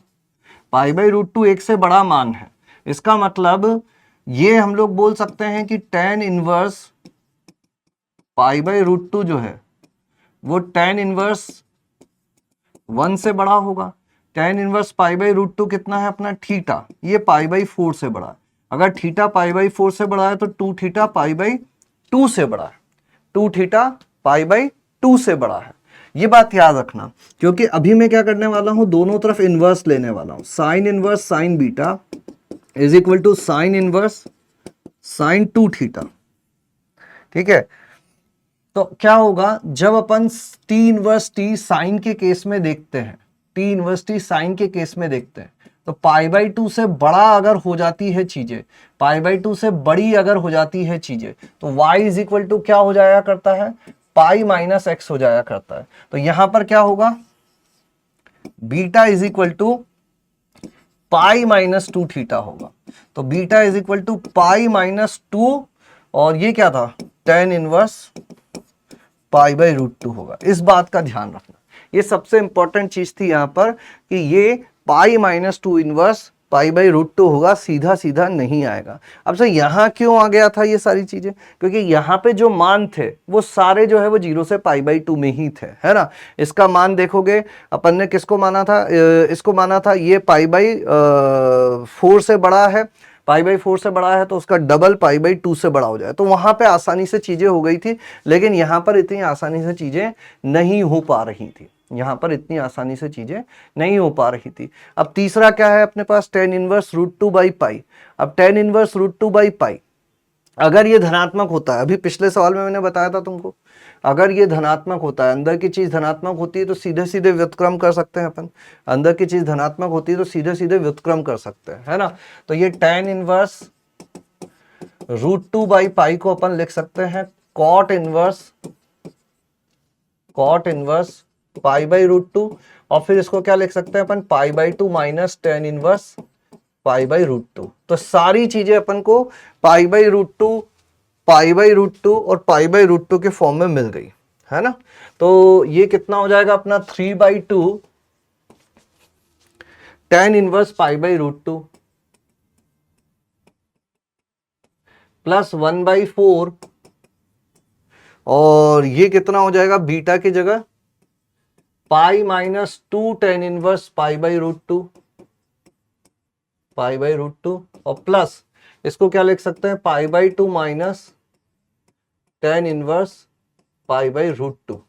पाई बाई √2 1 से बड़ा मान है। इसका मतलब ये हम लोग बोल सकते हैं कि tan इनवर्स पाई बाई √2 जो है वो tan इनवर्स 1 से बड़ा होगा। tan इनवर्स पाई बाई √2 कितना है अपना, थीटा, ये पाई बाई 4 से बड़ा है। अगर थीटा पाई बाई 4 से बड़ा है तो 2 थीटा पाई बाई 2 से बड़ा है, 2 थीटा पाई बाई 2 से बड़ा है। ये बात याद रखना, क्योंकि अभी मैं क्या करने वाला हूं, दोनों तरफ इनवर्स लेने वाला हूं। Sine inverse sine beta is equal to sine inverse sine 2 theta. ठीक है। तो क्या होगा, जब अपन टी इनवर्स टी साइन के केस में देखते हैं, टी इनवर्स टी साइन के केस में देखते हैं, तो पाई बाई 2 से बड़ा अगर हो जाती है चीजें, पाई बाई 2 से बड़ी अगर हो जाती है चीजें, तो y इज इक्वल टू क्या हो जाया करता है, पाई माइनस एक्स हो जाया करता है। तो यहां पर क्या होगा, beta is equal to pi minus 2 theta होगा। तो beta is equal to pi minus 2, और ये क्या था, tan इनवर्स पाई बाई √2 होगा। इस बात का ध्यान रखना, ये सबसे इंपॉर्टेंट चीज थी यहां पर, कि ये पाई माइनस 2 इनवर्स पाई बाई √2 होगा, सीधा सीधा नहीं आएगा। अब सर यहां क्यों आ गया था ये सारी चीजें, क्योंकि यहां पे जो मान थे वो सारे जो है वो 0 से पाई बाई 2 में ही थे, है ना। इसका मान देखोगे, अपन ने किसको माना था, इसको माना था, ये पाई बाई 4 से बड़ा है, पाई बाई 4 से बड़ा है तो उसका डबल पाई बाई 2 से बड़ा हो जाए, तो वहां पे आसानी से चीजें हो गई थी। लेकिन यहां पर इतनी आसानी से चीजें नहीं हो पा रही थी, यहां पर इतनी आसानी से चीजें नहीं हो पा रही थी। अब तीसरा क्या है अपने पास, tan इनवर्स √2 बाई पाई। अब tan इनवर्स √2 बाई पाई अगर ये धनात्मक होता है, अभी पिछले सवाल में मैंने बताया था तुमको, अगर ये धनात्मक होता है, अंदर की चीज धनात्मक होती है तो सीधे सीधे व्युत्क्रम कर सकते हैं अपन, अंदर की चीज धनात्मक होती है तो सीधे सीधे व्युत्क्रम कर सकते हैं, है ना। तो ये tan इनवर्स √2 बाई पाई को अपन लिख सकते हैं cot इनवर्स पाई बाई √2, और फिर इसको क्या लिख सकते हैं अपन, pi by 2 minus tan inverse pi by √2। तो सारी चीजें अपन को पाई बाई √2, पाई बाई √2 और पाई बाई √2 के फॉर्म में मिल गई, है ना। तो ये कितना हो जाएगा अपना, 3/2 tan inverse pi by √2, plus 1/4, और ये कितना हो जाएगा बीटा की जगह पाई माइनस 2 tan इनवर्स पाई/√2, पाई/√2, और प्लस इसको क्या लिख सकते हैं पाई/2 माइनस tan इनवर्स पाई/√2।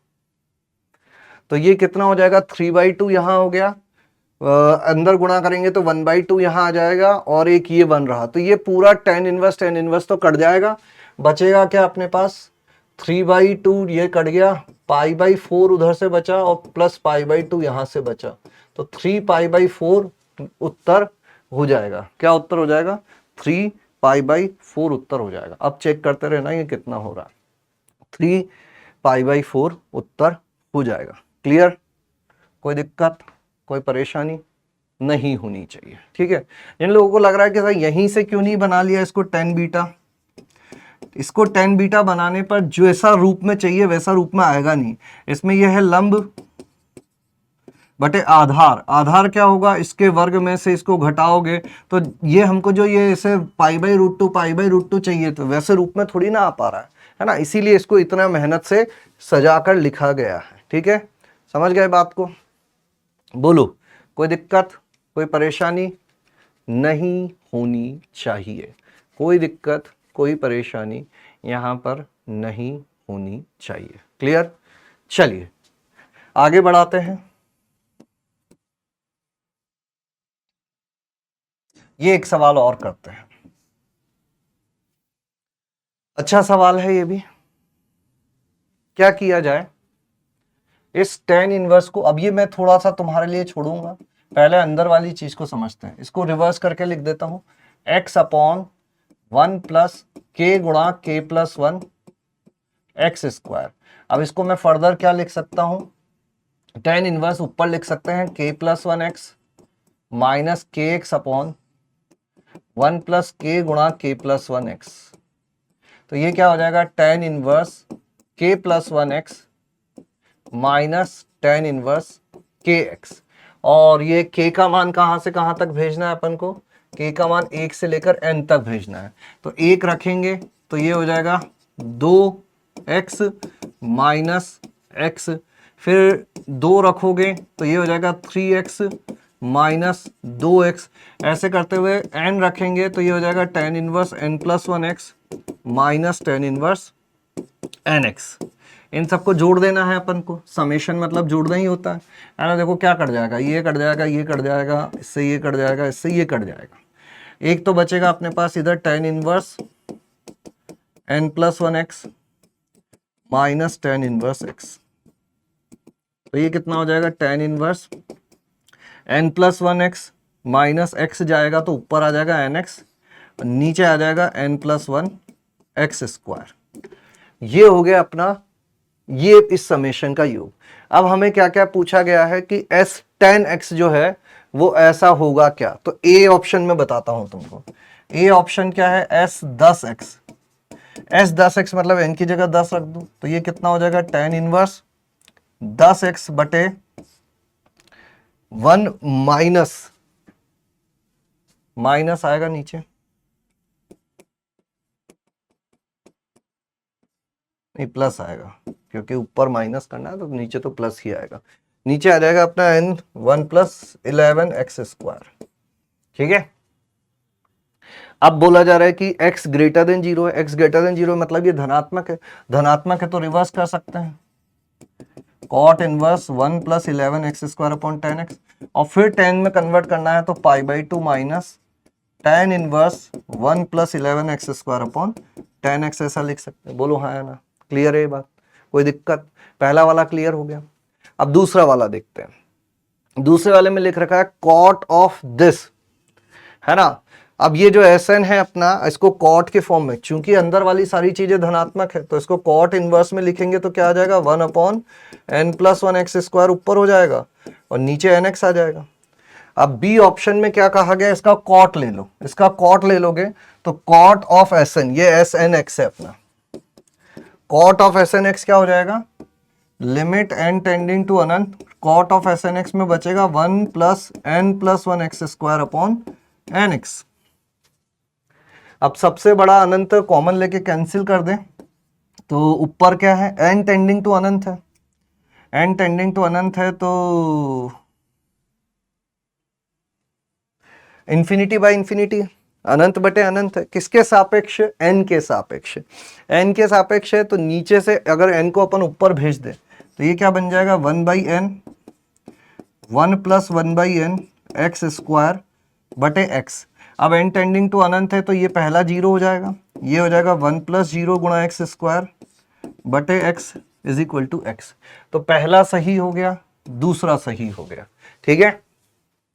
तो ये कितना हो जाएगा 3/2 यहां हो गया, अंदर गुणा करेंगे तो 1/2 यहां आ जाएगा, और एक ये बन रहा, तो ये पूरा tan इनवर्स तो कट जाएगा, बचेगा क्या अपने पास 3/2, ये कट गया, पाई/4 उधर से बचा और प्लस पाई/2 यहां से बचा, तो 3 पाई/4 उत्तर हो जाएगा। क्या उत्तर हो जाएगा 3 पाई/4 उत्तर हो जाएगा। अब चेक करते रहना ये कितना हो रहा है, 3 पाई/4 उत्तर हो जाएगा। क्लियर, कोई दिक्कत कोई परेशानी नहीं होनी चाहिए, ठीक है। जिन लोगों को लग रहा है कि सर यहीं से क्यों नहीं बना लिया इसको tan बीटा, इसको tan बीटा बनाने पर जैसा रूप में चाहिए वैसा रूप में आएगा नहीं, इसमें यह है लंब बटे आधार, आधार क्या होगा इसके वर्ग में से इसको घटाओगे तो ये हमको जो ये इसे पाई/√2 चाहिए, तो वैसे रूप में थोड़ी ना आ पा रहा है ना, इसीलिए इसको इतना मेहनत से सजाकर लिखा गया है, ठीक है। समझ गए बात को, बोलो कोई दिक्कत कोई परेशानी नहीं होनी चाहिए, कोई दिक्कत कोई परेशानी यहां पर नहीं होनी चाहिए। क्लियर, चलिए आगे बढ़ाते हैं। ये एक सवाल और करते हैं, अच्छा सवाल है ये भी। क्या किया जाए इस tan इनवर्स को, अब ये मैं थोड़ा सा तुम्हारे लिए छोड़ूंगा, पहले अंदर वाली चीज को समझते हैं। इसको रिवर्स करके लिख देता हूं, x/1 प्लस k गुणा k+1 x²। अब इसको मैं फर्दर क्या लिख सकता हूं, tan इनवर्स ऊपर लिख सकते हैं k+1x minus kx/1 plus k गुणा k+1x। तो ये क्या हो जाएगा tan inverse k+1x minus tan inverse kx, और ये k का मान कहां से कहां तक भेजना है अपन को, k का मान 1 से लेकर n तक भेजना है, तो 1 रखेंगे तो ये हो जाएगा 2x माइनस x, फिर 2 रखोगे तो ये हो जाएगा 3x माइनस 2x, ऐसे करते हुए n रखेंगे तो ये हो जाएगा tan inverse n+1x minus tan inverse nx। इन सबको जोड़ देना है अपन को, समेशन मतलब जोड़ना ही होता है ना। देखो क्या कट जाएगा, ये कट जाएगा, ये कट जाएगा, इससे ये कट जाएगा, इससे ये कट जाएगा, एक तो बचेगा अपने पास इधर tan inverse n+1x minus tan inverse x। तो ये कितना हो जाएगा tan inverse n+1x minus x जाएगा तो ऊपर आ जाएगा nx, नीचे आ जाएगा n+1 x²। ये हो गया अपना ये इस समेशन का योग। अब हमें क्या क्या पूछा गया है कि s tan x जो है वो ऐसा होगा क्या, तो ए ऑप्शन में बताता हूं तुमको। ए ऑप्शन क्या है, s10x, s10x मतलब n की जगह 10 रख दूं तो ये कितना हो जाएगा tan इनवर्स 10x बटे 1 माइनस आएगा नीचे, नहीं प्लस आएगा क्योंकि ऊपर माइनस करना है तो नीचे तो प्लस ही आएगा, नीचे आ जाएगा अपना n1 + 11x²। ठीक है, अब बोला जा रहा है कि x ग्रेटर देन 0 है, x ग्रेटर देन 0 मतलब ये धनात्मक है, धनात्मक है तो रिवर्स कर सकते हैं, cot inverse 1 + 11x² tan x, और फिर tan में कन्वर्ट करना है तो π/2 minus tan inverse 1 + 11x² tan x ऐसा लिख सकते हैं। बोलो हाँ या ना, क्लियर है ये बात, कोई दिक्कत, पहला वाला क्लियर हो गया। अब दूसरा वाला देखते हैं, दूसरे वाले में लिख रखा है cot ऑफ दिस, है ना। अब ये जो Sn है अपना, इसको cot के फॉर्म में, चूंकि अंदर वाली सारी चीजें धनात्मक है तो इसको cot इनवर्स में लिखेंगे तो क्या आ जाएगा 1/n+1x² ऊपर हो जाएगा और नीचे nx आ जाएगा। अब बी ऑप्शन में क्या कहा गया, इसका cot ले लो, इसका cot ले लोगे तो cot ऑफ Sn, ये Snx है अपना, cot ऑफ Snx क्या हो जाएगा, लिमिट n टेंडिंग टू अनंत, cot ऑफ Snx में बचेगा 1 + n+1x² nx। अब सबसे बड़ा अनंत कॉमन लेके कैंसिल कर दें तो ऊपर क्या है, n टेंडिंग टू अनंत है, n टेंडिंग टू अनंत है तो इंफिनिटी बाय इंफिनिटी, अनंत बटे अनंत है। किसके सापेक्ष, n के सापेक्ष, n के सापेक्ष है तो नीचे से अगर n को अपन ऊपर भेज दें तो ये क्या बन जाएगा, 1/n, 1 + 1/n x स्क्वायर बटे x। अब n टेंडिंग टू अनंत है तो ये पहला जीरो हो जाएगा, ये हो जाएगा 1 + 0 गुणा x स्क्वायर बटे x is equal to x। तो पहला सही हो गया, दूसरा सही हो गया, ठीक है,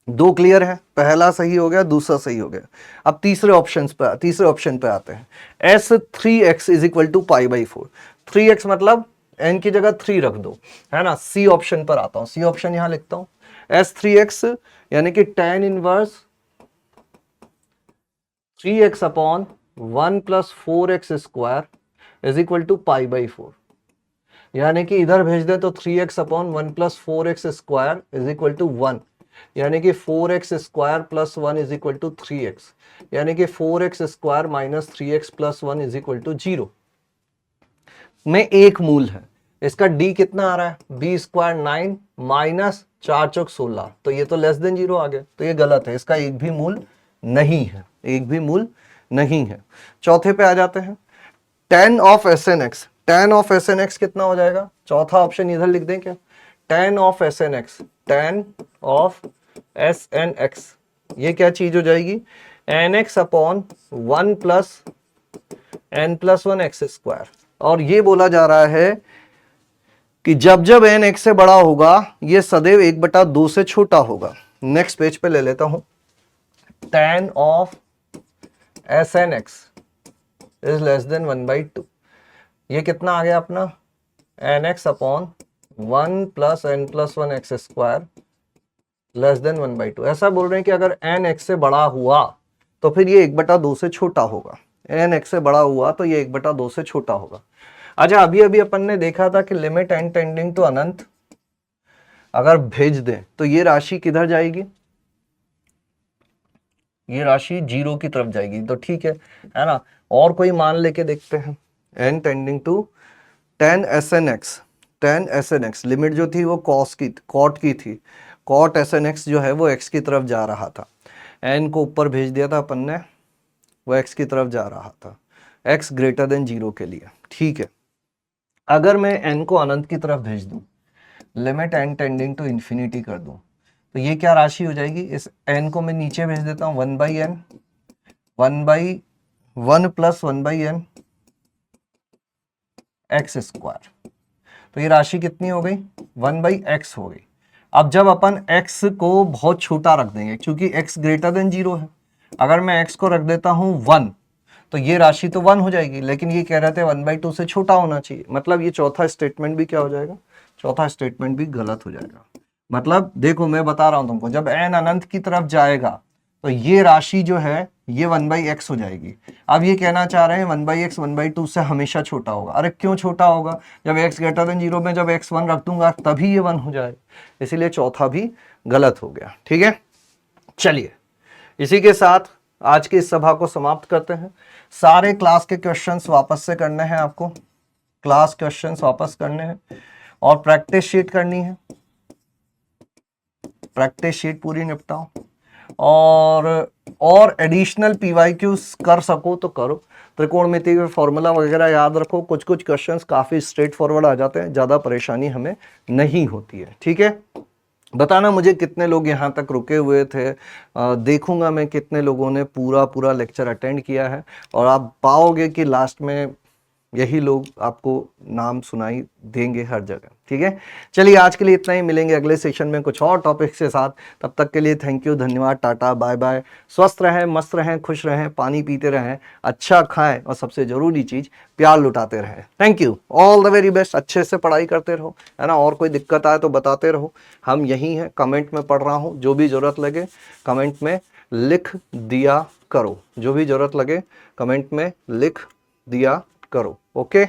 दो क्लियर है, पहला सही हो गया, दूसरा सही हो गया। अब तीसरे ऑप्शन पे आते हैं, S3x is equal to π/4। 3x मतलब n की जगह 3 रख दो, है ना। सी ऑप्शन पर आता हूं, सी ऑप्शन यहां लिखता हूं, S3x यानी कि tan inverse 3x upon 1 + 4x square is equal to π/4, यानी कि इधर भेज दे तो 3x upon 1 + 4x square is equal to 1, यानी कि 4x square plus 1 is equal to 3x, यानी कि 4x square minus 3x plus 1 is equal to 0 में एक मूल है। इसका d कितना आ रहा है, b स्क्वायर 9 माइनस 4 चौक 16, तो ये तो लेस देन 0 आ गया, तो ये गलत है, इसका एक भी मूल नहीं है, एक भी मूल नहीं है। चौथे पे आ जाते हैं, tan of Sn(x), tan of Sn(x) कितना हो जाएगा, चौथा ऑप्शन इधर लिख दें क्या, tan of Sn(x), tan of Sn(x) ये क्या चीज हो जाएगी, nx upon 1 + n + 1 x square. और ये बोला जा रहा है कि जब जब n x से बड़ा होगा ये सदैव 1/2 से छोटा होगा। नेक्स्ट पेज पे ले लेता हूं, tan of Sn(x) is less than 1/2, ये कितना आ गया अपना, nx upon 1 + n + 1 x square less than 1/2। ऐसा बोल रहे हैं कि अगर n x से बड़ा हुआ तो फिर ये 1/2 से छोटा होगा, n x से बड़ा हुआ तो ये 1/2 से छोटा होगा। अच्छा, अभी अभी अपन ने देखा था कि लिमिट n टेंडिंग टू अनंत अगर भेज दें तो ये राशि किधर जाएगी, ये राशि 0 की तरफ जाएगी, तो ठीक है ना। और कोई मान लेके देखते हैं, n tending to tan Sn(x), tan Sn(x) limit जो थी वो कॉट की थी, कॉट Sn(x) जो है वो x की तरफ जा रहा था, n को ऊपर भेज दिया था अपन ने, वो x की तरफ जा रहा था, x ग्रेटर देन 0 के लिए, ठीक है। अगर मैं n को अनंत की तरफ भेज दूं, limit n tending to infinity कर दूं, तो ये क्या राशि हो जाएगी, इस n को मैं नीचे भेज देता हूं, 1/n, 1/1 + 1/n x स्क्वायर, तो ये राशि कितनी हो गई, 1/x हो गई। अब जब अपन x को बहुत छोटा रख देंगे, क्योंकि x ग्रेटर देन 0 है, अगर मैं x को रख देता हूं 1 तो ये राशि तो 1 हो जाएगी, लेकिन ये कह रहे थे 1/2 से छोटा होना चाहिए, मतलब ये चौथा स्टेटमेंट भी क्या हो जाएगा, चौथा स्टेटमेंट भी गलत हो जाएगा। मतलब देखो मैं बता रहा हूं तुमको, जब n अनंत की तरफ जाएगा तो ये राशि जो है ये 1/x हो जाएगी। अब ये कहना चाह रहे हैं 1/x 1/2 से हमेशा छोटा होगा। अरे क्यों छोटा होगा, जब x ग्रेटर देन 0 में जब x 1 रख दूंगा तभी ये 1 हो जाएगा, इसीलिए चौथा भी गलत हो गया, ठीक है। चलिए इसी के साथ आज की इस सभा को समाप्त करते हैं। सारे क्लास के क्वेश्चंस वापस से करने हैं आपको, क्लास क्वेश्चंस वापस करने हैं और प्रैक्टिस शीट करनी है, प्रैक्टिस शीट पूरी निपटाओ और एडिशनल पीवाईक्यूज कर सको तो करो। त्रिकोणमिति के फॉर्मूला वगैरह याद रखो, कुछ कुछ क्वेश्चंस काफी स्ट्रेट फॉरवर्ड आ जाते हैं, ज्यादा परेशानी हमें नहीं होती है, ठीक है। बताना मुझे कितने लोग यहाँ तक रुके हुए थे, देखूंगा मैं कितने लोगों ने पूरा लेक्चर अटेंड किया है, और आप पाओगे कि लास्ट में यही लोग आपको नाम सुनाई देंगे हर जगह, ठीक है। चलिए आज के लिए इतना ही, मिलेंगे अगले सेशन में कुछ और टॉपिक्स के साथ। तब तक के लिए थैंक यू, धन्यवाद, टाटा बाय बाय। स्वस्थ रहें, मस्त रहें, खुश रहें, पानी पीते रहें, अच्छा खाएं और सबसे जरूरी चीज प्यार लुटाते रहें। Thank you, all the very best. अच्छे से पढ़ाई करते रहो, है ना। और कोई दिक्कत आए तो बताते रहो, हम यहीं हैं, कमेंट में पढ़ रहा हूँ, जो भी जरूरत लगे कमेंट में लिख दिया करो, जो भी जरूरत लगे कमेंट में लिख दिया करो, ओके।